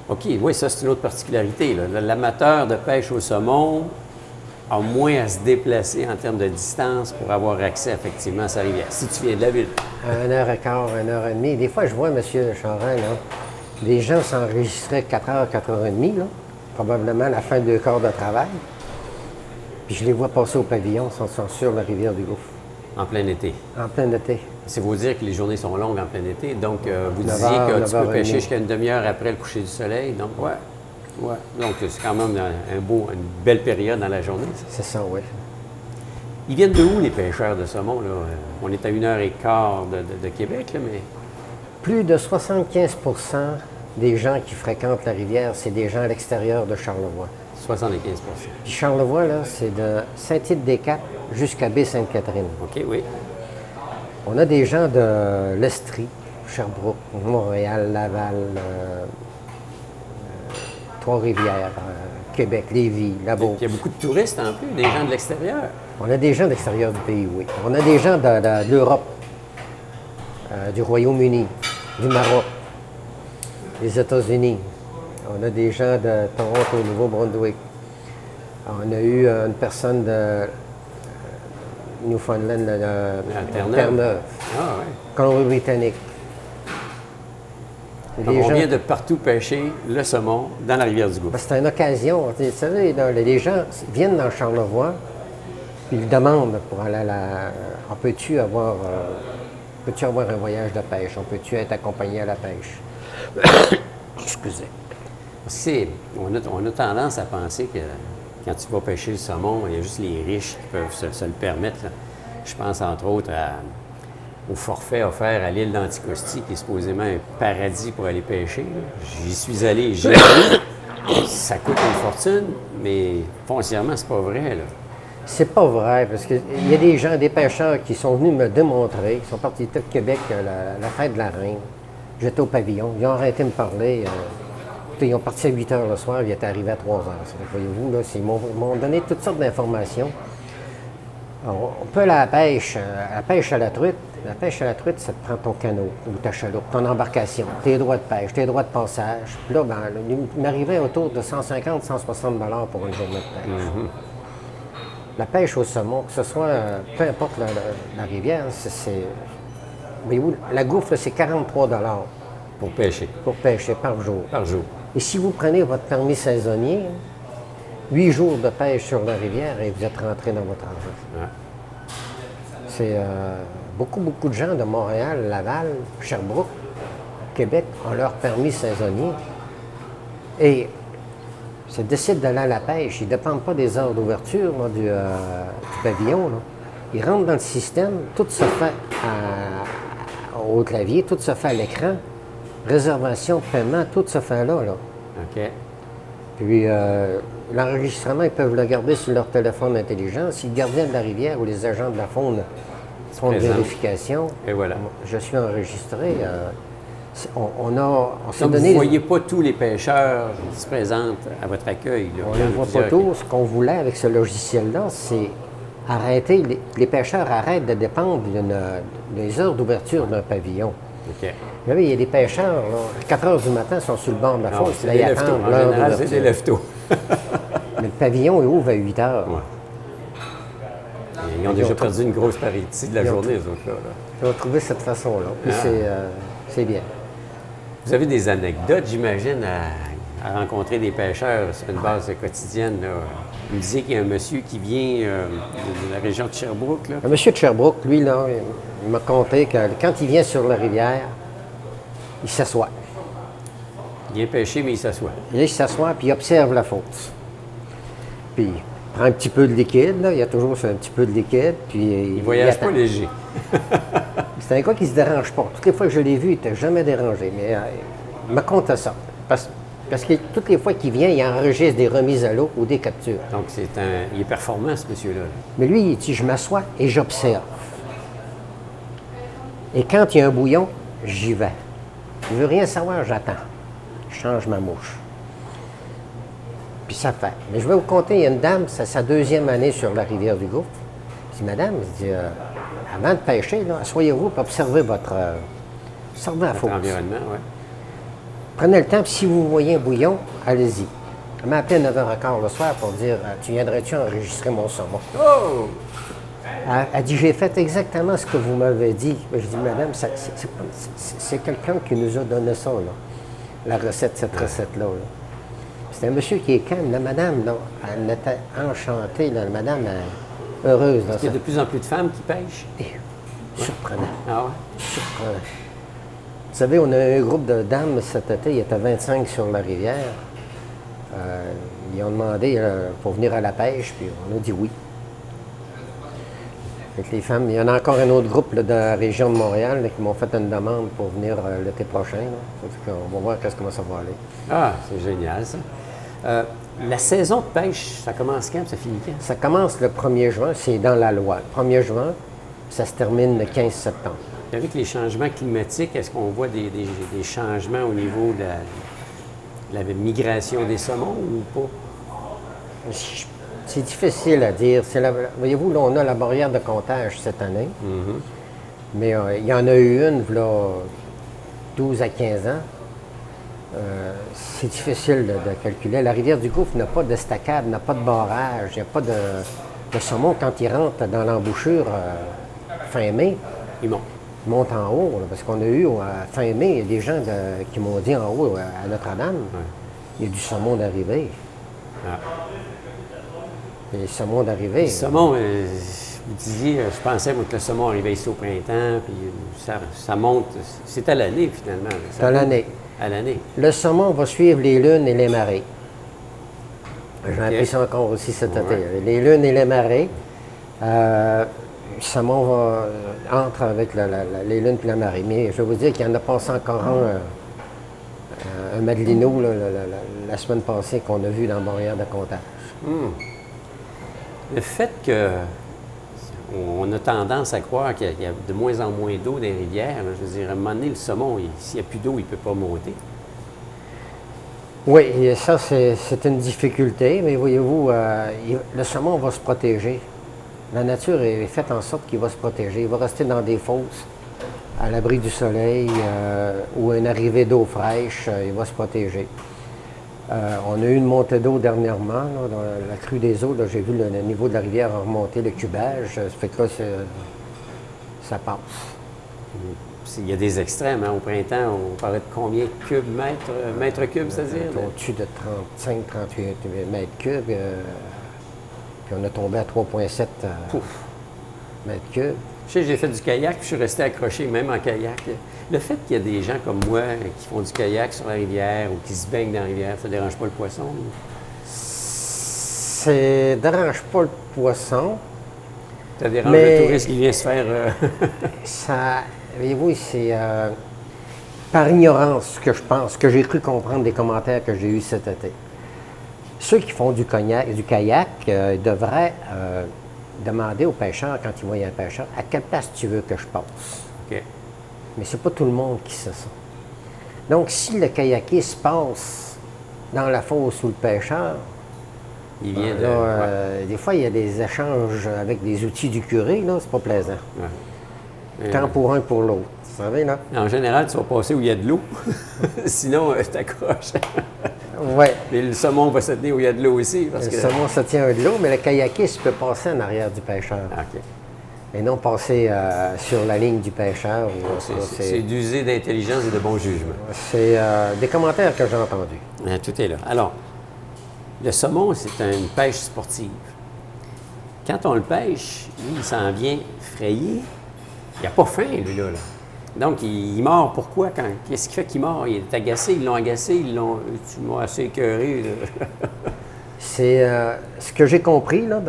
Speaker 1: OK, oui, ça, c'est une autre particularité, là. L'amateur de pêche au saumon a moins à se déplacer en termes de distance pour avoir accès effectivement à sa rivière, si tu viens de la ville.
Speaker 4: 1h15, 1h30. Des fois, je vois, M. Charest, là, des gens s'enregistraient 4h, 4h30, là, probablement à la fin de 2 quarts de travail. Puis je les vois passer au pavillon, ils sont sur la rivière du Gouffre.
Speaker 1: En plein été.
Speaker 4: En plein été.
Speaker 1: C'est vous dire que les journées sont longues en plein été, donc vous
Speaker 4: 9
Speaker 1: disiez
Speaker 4: heures,
Speaker 1: que tu peux
Speaker 4: 9h30.
Speaker 1: pêcher jusqu'à une demi-heure après le coucher du soleil, donc ouais. Donc c'est quand même une belle période dans la journée. Ça.
Speaker 4: C'est ça, oui.
Speaker 1: Ils viennent de où, les pêcheurs de saumon, là? On est à 1h15 de Québec, là, mais...
Speaker 4: Plus de 75 des gens qui fréquentent la rivière, c'est des gens à l'extérieur de Charlevoix.
Speaker 1: 75
Speaker 4: Puis Charlevoix, là, c'est de Saint-Tite-des-Capes jusqu'à Baie-Sainte-Catherine.
Speaker 1: OK, oui.
Speaker 4: On a des gens de l'Estrie, Sherbrooke, Montréal, Laval, Trois-Rivières, Québec, Lévis, Labeaume.
Speaker 1: Il y a beaucoup de touristes en plus, des gens de l'extérieur.
Speaker 4: On a des gens de l'extérieur du pays, oui. On a des gens de l'Europe, du Royaume-Uni, du Maroc, des États-Unis. On a des gens de Toronto, au Nouveau-Brunswick. On a eu une personne de Newfoundland, Terre-Neuve,
Speaker 1: Ah oui.
Speaker 4: Colombie-Britannique.
Speaker 1: Donc, on vient de partout pêcher le saumon dans la rivière du Gouffre.
Speaker 4: Ben, c'est une occasion. Vous savez, les gens viennent dans Charlevoix, puis ils demandent pour aller à la... Peux-tu avoir un voyage de pêche? Peux-tu être accompagné à la pêche? Excusez.
Speaker 1: On a tendance à penser que quand tu vas pêcher le saumon, il y a juste les riches qui peuvent se le permettre, là. Je pense entre autres au forfait offert à l'île d'Anticosti, qui est supposément un paradis pour aller pêcher. J'y suis allé, j'ai vu. Ça coûte une fortune, mais foncièrement, c'est pas vrai, là.
Speaker 4: C'est pas vrai, parce qu'il y a des gens, des pêcheurs qui sont venus me démontrer, qui sont partis de Québec, la fête de la Reine. J'étais au pavillon, ils ont arrêté de me parler. Ils ont parti à 8 h le soir, ils étaient arrivés à 3 h. Voyez-vous, là, ils m'ont donné toutes sortes d'informations. On peut aller à la pêche à la truite. La pêche à la truite, ça te prend ton canot ou ta chaloupe, ton embarcation, tes droits de pêche, tes droits de passage. Puis là, il m'arrivait autour de 150, 160 $ pour une journée de pêche. La pêche au saumon, que ce soit, peu importe la rivière, voyez-vous, la gouffre, c'est 43 $
Speaker 1: Pour pêcher.
Speaker 4: pour pêcher par jour.
Speaker 1: Par jour.
Speaker 4: Et si vous prenez votre permis saisonnier, 8 jours de pêche sur la rivière et vous êtes rentré dans votre argent.
Speaker 1: Ouais.
Speaker 4: C'est beaucoup de gens de Montréal, Laval, Sherbrooke, Québec ont leur permis saisonnier. Et s'ils décident d'aller à la pêche, ils ne dépendent pas des heures d'ouverture là, du pavillon. Là. Ils rentrent dans le système, tout se fait au clavier, tout se fait à l'écran. Réservation, paiement, tout se fait là.
Speaker 1: OK.
Speaker 4: Puis l'enregistrement, ils peuvent le garder sur leur téléphone intelligent. Si le gardien de la rivière ou les agents de la faune font une vérification,
Speaker 1: Et voilà.
Speaker 4: je suis enregistré. On s'est
Speaker 1: Donc,
Speaker 4: donné...
Speaker 1: vous ne voyez pas tous les pêcheurs qui se présentent à votre accueil. Là.
Speaker 4: On ne voit pas tous. Ce qu'on voulait avec ce logiciel-là, c'est arrêter, les pêcheurs arrêtent de dépendre des heures d'ouverture d'un pavillon.
Speaker 1: OK.
Speaker 4: Vous savez, il y a des pêcheurs, là, à 4 heures du matin, sont sur le bord de la fosse.
Speaker 1: C'est des lève-tôt. En général, c'est des lève-tôt.
Speaker 4: Mais le pavillon est ouvre à 8 heures.
Speaker 1: Ouais. Ils ont déjà perdu une grosse partie de la journée, les autres-là.
Speaker 4: Ils ont trouvé cette façon-là. Puis c'est bien.
Speaker 1: Vous avez des anecdotes, j'imagine, à rencontrer des pêcheurs sur une base quotidienne. Là. Vous me disiez qu'il y a un monsieur qui vient de la région de Sherbrooke. Là.
Speaker 4: Un monsieur de Sherbrooke, lui, là, il m'a conté que quand il vient sur la rivière, il s'assoit.
Speaker 1: Il vient pêcher, mais il s'assoit.
Speaker 4: Il s'assoit, puis il observe la fosse. Puis il prend un petit peu de liquide, là. Il y a toujours un petit peu de liquide, puis
Speaker 1: il voyage pas léger.
Speaker 4: C'est un gars qui se dérange pas. Toutes les fois que je l'ai vu, il n'était jamais dérangé, mais il me compte ça. Parce que toutes les fois qu'il vient, il enregistre des remises à l'eau ou des captures.
Speaker 1: Donc, il est performant, ce monsieur-là.
Speaker 4: Mais lui, il dit, je m'assois et j'observe. Et quand il y a un bouillon, j'y vais. Je veux rien savoir, j'attends. Je change ma mouche. Puis ça fait. Mais je vais vous conter, il y a une dame, c'est sa 2e année sur la rivière du Gouffre. Je dis, madame, je dis, avant de pêcher, asseyez-vous et observez observez la fosse.
Speaker 1: Environnement, oui.
Speaker 4: Prenez le temps, puis si vous voyez un bouillon, allez-y. Elle m'a appelé à 9h15 le soir pour dire, tu viendrais-tu enregistrer mon saumon?
Speaker 1: Oh!
Speaker 4: Elle dit, j'ai fait exactement ce que vous m'avez dit. Je dis, madame, c'est quelqu'un qui nous a donné ça, là, la recette, cette recette-là. Là. C'est un monsieur qui est calme. La madame, là, elle était enchantée. Là. La madame, elle, heureuse. Là,
Speaker 1: il y a de plus en plus de femmes qui pêchent.
Speaker 4: Surprenant.
Speaker 1: Ah ouais?
Speaker 4: Surprenant. Vous savez, on a un groupe de dames cet été, il y était 25 sur la rivière. Ils ont demandé pour venir à la pêche, puis on a dit oui. Avec les femmes, il y en a encore un autre groupe là, de la région de Montréal là, qui m'ont fait une demande pour venir l'été prochain. On va voir comment ça va aller.
Speaker 1: Ah, c'est génial, ça. La saison de pêche, ça commence quand, ça finit quand?
Speaker 4: Ça commence le 1er juin, c'est dans la loi. Le 1er juin, ça se termine le 15 septembre.
Speaker 1: Avec les changements climatiques, est-ce qu'on voit des changements au niveau de la migration des saumons ou pas?
Speaker 4: C'est difficile à dire. Voyez-vous, là, on a la barrière de comptage cette année.
Speaker 1: Mm-hmm.
Speaker 4: Mais il y en a eu une, là, 12 à 15 ans. C'est difficile de calculer. La rivière du Gouffre n'a pas d'estacade, n'a pas de barrage, il n'y a pas de saumon. Quand il rentre dans l'embouchure fin mai,
Speaker 1: Ils montent.
Speaker 4: il monte en haut. Là, parce qu'on a eu, fin mai, il y a des gens qui m'ont dit en haut, à Notre-Dame, il y a du saumon d'arrivée.
Speaker 1: Ah.
Speaker 4: Et le saumon d'arrivée.
Speaker 1: Le saumon, vous disiez, je pensais moi, que le saumon arrivait ici au printemps, puis ça monte. C'est à l'année, finalement.
Speaker 4: C'est à l'année.
Speaker 1: À l'année.
Speaker 4: Le saumon va suivre les lunes et les marées. J'ai appris ça encore aussi cet été. Les lunes et les marées. Le saumon entre avec les lunes et la marée. Mais je vais vous dire qu'il y en a passé encore un Madelino la semaine passée qu'on a vu dans le barrière de comptage.
Speaker 1: Le fait qu'on a tendance à croire qu'il y a de moins en moins d'eau dans les rivières, là, je veux dire, à un moment donné, le saumon, s'il n'y a plus d'eau, il ne peut pas monter.
Speaker 4: Oui, et ça, c'est une difficulté, mais voyez-vous, le saumon va se protéger. La nature est faite en sorte qu'il va se protéger. Il va rester dans des fosses, à l'abri du soleil, ou une arrivée d'eau fraîche, il va se protéger. On a eu une montée d'eau dernièrement, là, dans la crue des eaux. J'ai vu le niveau de la rivière remonter, le cubage. Ça fait que là, ça passe.
Speaker 1: Il y a des extrêmes. Hein. Au printemps, on parlait de combien de cubes, mètres cubes, c'est-à-dire?
Speaker 4: Au-dessus de 35, 38 mètres cubes. Puis on a tombé à 3,7 mètres cubes.
Speaker 1: Je sais, j'ai fait du kayak, puis je suis resté accroché, même en kayak. Le fait qu'il y a des gens comme moi qui font du kayak sur la rivière ou qui se baignent dans la rivière, ça ne dérange pas le poisson?
Speaker 4: Ça ne dérange pas le poisson.
Speaker 1: Ça dérange le touriste qui vient se faire...
Speaker 4: Ça, voyez-vous, c'est par ignorance que je pense, que j'ai cru comprendre des commentaires que j'ai eus cet été. Ceux qui font du kayak devraient demander aux pêcheurs, quand ils voient un pêcheur, à quelle place tu veux que je passe.
Speaker 1: OK.
Speaker 4: Mais c'est pas tout le monde qui sait ça. Donc, si le kayakiste passe dans la fosse ou le pêcheur,
Speaker 1: Il vient de...
Speaker 4: là, des fois, il y a des échanges avec des outils du curé, là, c'est pas plaisant.
Speaker 1: Ouais.
Speaker 4: Tant pour un pour l'autre, vous savez, là?
Speaker 1: En général, tu vas passer où il y a de l'eau. Sinon, tu t'accroches.
Speaker 4: Oui.
Speaker 1: Mais le saumon va se tenir où il y a de l'eau aussi. Parce
Speaker 4: Le
Speaker 1: que...
Speaker 4: saumon se tient de l'eau, mais le kayakiste peut passer en arrière du pêcheur.
Speaker 1: OK.
Speaker 4: Et non passer sur la ligne du pêcheur.
Speaker 1: C'est d'user d'intelligence et de bon jugement.
Speaker 4: C'est des commentaires que j'ai entendus.
Speaker 1: Tout est là. Alors, le saumon, c'est une pêche sportive. Quand on le pêche, lui, il s'en vient frayé. Il n'a pas faim, lui, là. Donc, il mord. Pourquoi? Qu'est-ce qui fait qu'il mord? Il est agacé, ils l'ont agacé, tu m'as assez écœuré.
Speaker 4: C'est ce que j'ai compris, là,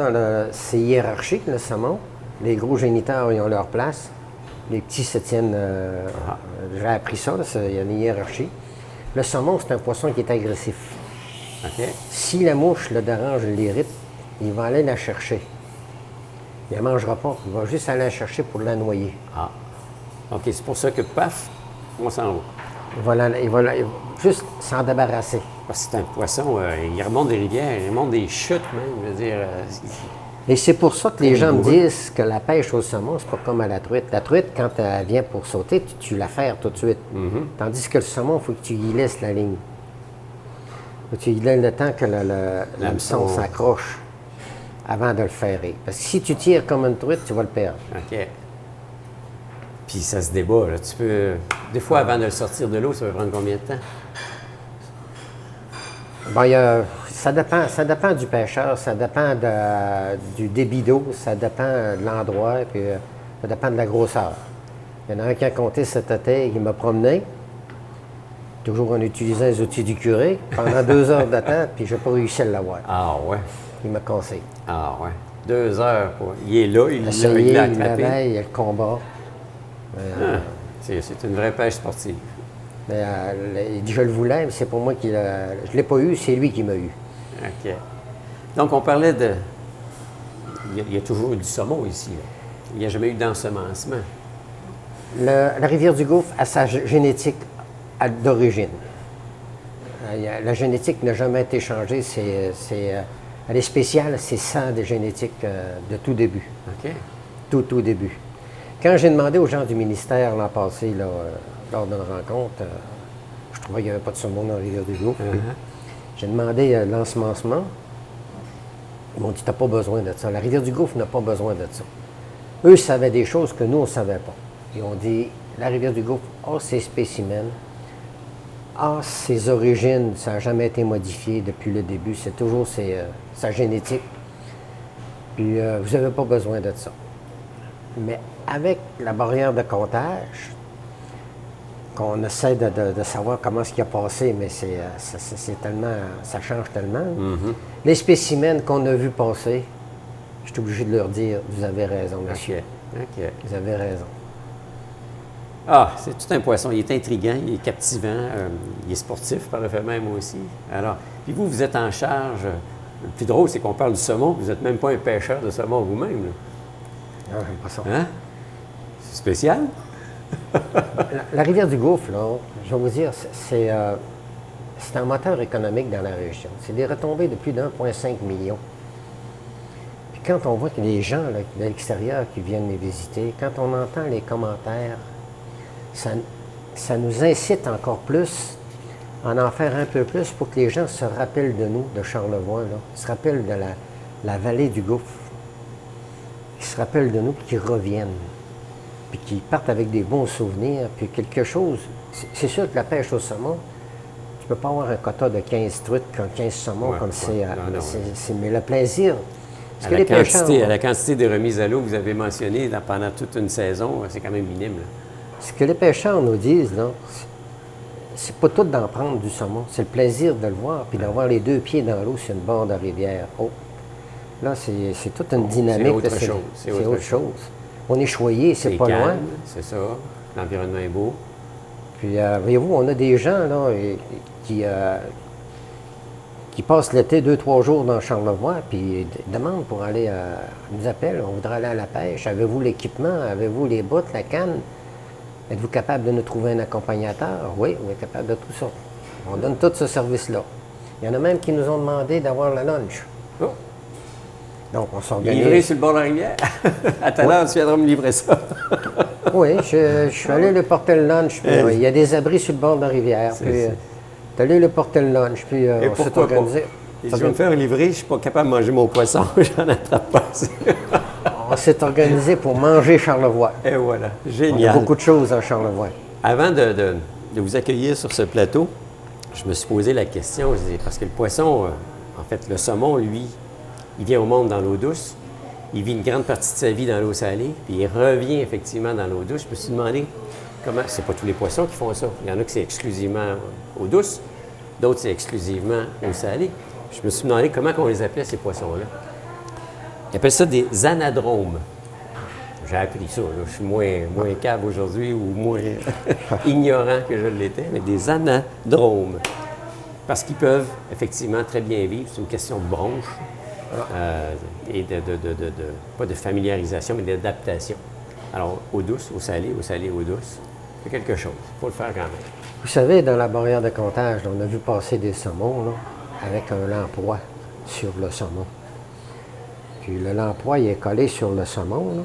Speaker 4: c'est hiérarchique, le saumon. Les gros géniteurs, ils ont leur place. Les petits se tiennent... J'ai appris ça, là, il y a une hiérarchie. Le saumon, c'est un poisson qui est agressif.
Speaker 1: OK.
Speaker 4: Si la mouche le dérange, l'irrite, il va aller la chercher. Il ne la mangera pas. Il va juste aller la chercher pour la noyer.
Speaker 1: Ah. OK, c'est pour ça que, paf, on s'en va.
Speaker 4: Il va juste s'en débarrasser.
Speaker 1: Parce que c'est un poisson, il remonte des rivières, il remonte des chutes même, je veux dire.
Speaker 4: Et c'est pour ça que les gens me disent que la pêche au saumon, c'est pas comme à la truite. La truite, quand elle vient pour sauter, tu la ferres tout de suite. Tandis que le saumon, il faut que tu y laisses la ligne. Faut que tu y laisses le temps que l'hameçon s'accroche avant de le ferrer. Parce que si tu tires comme une truite, tu vas le perdre.
Speaker 1: OK. Puis ça se débat, là. Tu peux... Des fois, avant de le sortir de l'eau, ça va prendre combien de temps?
Speaker 4: Bien, ça dépend du pêcheur, ça dépend du débit d'eau, ça dépend de l'endroit, puis ça dépend de la grosseur. Il y en a un qui a compté cet été, il m'a promené, toujours en utilisant les outils du curé, pendant 2 heures de temps, puis je n'ai pas réussi à l'avoir.
Speaker 1: Ah ouais?
Speaker 4: Il m'a conseillé.
Speaker 1: Ah ouais. 2 heures, quoi. Il est là, il
Speaker 4: Essayé,
Speaker 1: l'a
Speaker 4: il
Speaker 1: attrapé.
Speaker 4: l'avait, il y a le combat.
Speaker 1: C'est une vraie pêche sportive.
Speaker 4: Mais, il dit, je le voulais, mais c'est pour moi qu'il l'a... Je ne l'ai pas eu, c'est lui qui m'a eu.
Speaker 1: OK. Donc, on parlait de... Il y a toujours eu du saumon ici, là. Il n'y a jamais eu d'ensemencement.
Speaker 4: La rivière du Gouffre a sa génétique d'origine. La génétique n'a jamais été changée. Elle est spéciale, c'est ça des génétiques de tout début.
Speaker 1: OK.
Speaker 4: Tout début. Quand j'ai demandé aux gens du ministère l'an passé, là, lors d'une rencontre, je trouvais qu'il n'y avait pas de saumon dans la rivière du Gouffre. J'ai demandé l'ensemencement. Ils m'ont dit, tu n'as pas besoin de ça. La rivière du Gouffre n'a pas besoin de ça. Eux savaient des choses que nous, on ne savait pas. Ils ont dit, la rivière du Gouffre a ses spécimens, a ses origines, ça n'a jamais été modifié depuis le début, c'est toujours sa génétique. Puis vous n'avez pas besoin de ça. Mais avec la barrière de comptage, qu'on essaie de savoir comment ce qui a passé, mais c'est tellement, ça change tellement. Les spécimens qu'on a vus passer, je suis obligé de leur dire, vous avez raison, monsieur.
Speaker 1: OK.
Speaker 4: Vous avez raison.
Speaker 1: Ah, c'est tout un poisson. Il est intriguant, il est captivant, il est sportif par le fait même aussi. Alors, puis vous êtes en charge. Le plus drôle, c'est qu'on parle du saumon, vous n'êtes même pas un pêcheur de saumon vous-même, là.
Speaker 4: Non, j'aime pas ça.
Speaker 1: Hein? C'est spécial?
Speaker 4: La rivière du Gouffre, là, je vais vous dire, c'est un moteur économique dans la région. C'est des retombées de plus d'1,5 million. Puis quand on voit que les gens là, de l'extérieur qui viennent les visiter, quand on entend les commentaires, ça nous incite encore plus à en faire un peu plus pour que les gens se rappellent de nous, de Charlevoix, là, se rappellent de la vallée du Gouffre, qu'ils se rappellent de nous et qu'ils reviennent. Puis qu'ils partent avec des bons souvenirs, puis quelque chose. C'est sûr que la pêche au saumon, tu ne peux pas avoir un quota de 15 truites, 15 saumons comme c'est. Mais le plaisir.
Speaker 1: À la quantité de remises à l'eau que vous avez mentionné pendant toute une saison, c'est quand même minime, là.
Speaker 4: Ce que les pêcheurs nous disent, là, c'est pas tout d'en prendre du saumon, c'est le plaisir de le voir, puis d'avoir les 2 pieds dans l'eau sur une bord de rivière. Oh. Là, c'est toute une dynamique.
Speaker 1: C'est autre chose.
Speaker 4: On est choyé, c'est pas
Speaker 1: calme,
Speaker 4: loin.
Speaker 1: C'est ça. L'environnement est beau.
Speaker 4: Puis, voyez-vous, on a des gens là, qui passent l'été 2-3 jours dans Charlevoix, puis demandent pour aller, nous appellent, on voudrait aller à la pêche. Avez-vous l'équipement? Avez-vous les bottes, la canne? Êtes-vous capable de nous trouver un accompagnateur? Oui, on est capable de tout ça. On donne tout ce service-là. Il y en a même qui nous ont demandé d'avoir le lunch.
Speaker 1: Oh.
Speaker 4: Donc, on s'organise.
Speaker 1: Livré sur le bord de la rivière. À tout à l'heure, tu viendras me livrer ça.
Speaker 4: Oui, je suis allé lui porter le lunch. Puis, il y a des abris sur le bord de la rivière. Puis, tu es allé lui porter le lunch. Puis, on s'est organisé.
Speaker 1: Et je vais me faire livrer, je ne suis pas capable de manger mon poisson, j'en attrape pas.
Speaker 4: On s'est organisé pour manger Charlevoix.
Speaker 1: Et voilà,
Speaker 4: Il y
Speaker 1: génial.
Speaker 4: a beaucoup de choses à Charlevoix.
Speaker 1: Avant de vous accueillir sur ce plateau, je me suis posé la question, parce que le poisson, en fait, le saumon, lui, il vient au monde dans l'eau douce, il vit une grande partie de sa vie dans l'eau salée, puis il revient effectivement dans l'eau douce. Je me suis demandé comment, c'est pas tous les poissons qui font ça. Il y en a qui c'est exclusivement eau douce, d'autres c'est exclusivement eau salée. Je me suis demandé comment on les appelait, ces poissons-là. Ils appellent ça des anadromes. J'ai appris ça, là. Je suis moins cave aujourd'hui ou moins ignorant que je l'étais, mais des anadromes. Parce qu'ils peuvent effectivement très bien vivre. C'est une question de bronche et pas de familiarisation, mais d'adaptation. Alors, eau douce, eau salée, eau douce, c'est quelque chose. Il faut le faire quand même.
Speaker 4: Vous savez, dans la barrière de comptage, on a vu passer des saumons là, avec un lamproie sur le saumon. Puis le lamproie, il est collé sur le saumon. Là.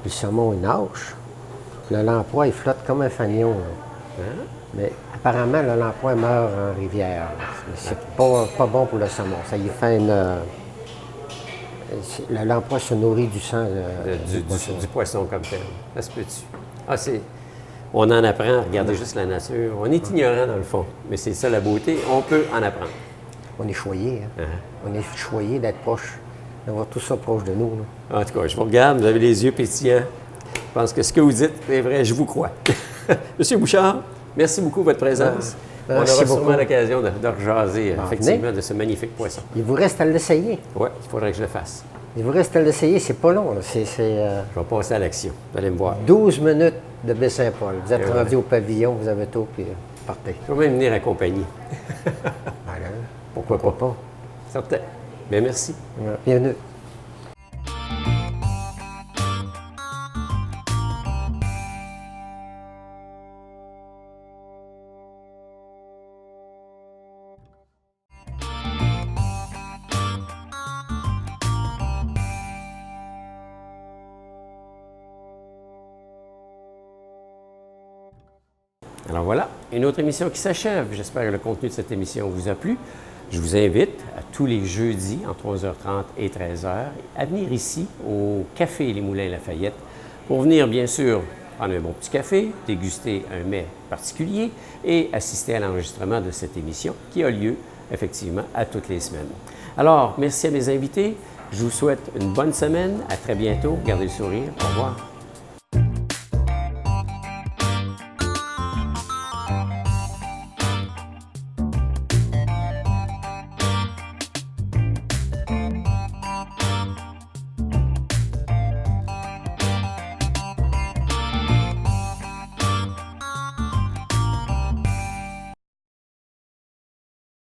Speaker 4: Puis le saumon, il nage. Le lamproie, il flotte comme un fanion. Là. Hein? Mais apparemment, le lamproie meurt en rivière. C'est pas bon pour le saumon. Ça y fait une... Le lamproie se nourrit du sang
Speaker 1: du poisson comme tel. Ça se peut-tu? Ah, on en apprend à regarder juste la nature. On est ignorant dans le fond, mais c'est ça la beauté. On peut en apprendre.
Speaker 4: On est choyé. Hein? On est choyé d'être proche, d'avoir tout ça proche de nous. Là.
Speaker 1: En tout cas, je vous regarde, vous avez les yeux pétillants. Je pense que ce que vous dites est vrai, je vous crois. Monsieur Bouchard, merci beaucoup de votre présence. On aura sûrement l'occasion de rejaser effectivement de ce magnifique poisson.
Speaker 4: Il vous reste à l'essayer.
Speaker 1: Oui, il faudrait que je le fasse.
Speaker 4: Il vous reste à l'essayer, c'est pas long. Là.
Speaker 1: Je vais passer à l'action. Vous allez me voir.
Speaker 4: 12 minutes de Baie-Saint-Paul. Vous êtes rendu au pavillon, vous avez tout, puis partez.
Speaker 1: Je vais même venir accompagner.
Speaker 4: Voilà.
Speaker 1: Pourquoi pas? Certain. Bien, merci.
Speaker 4: Bienvenue.
Speaker 1: Alors voilà, une autre émission qui s'achève. J'espère que le contenu de cette émission vous a plu. Je vous invite à tous les jeudis, entre 3h30 et 13h, à venir ici au Café Les Moulins Lafayette pour venir, bien sûr, prendre un bon petit café, déguster un mets particulier et assister à l'enregistrement de cette émission qui a lieu, effectivement, à toutes les semaines. Alors, merci à mes invités. Je vous souhaite une bonne semaine. À très bientôt. Gardez le sourire. Au revoir.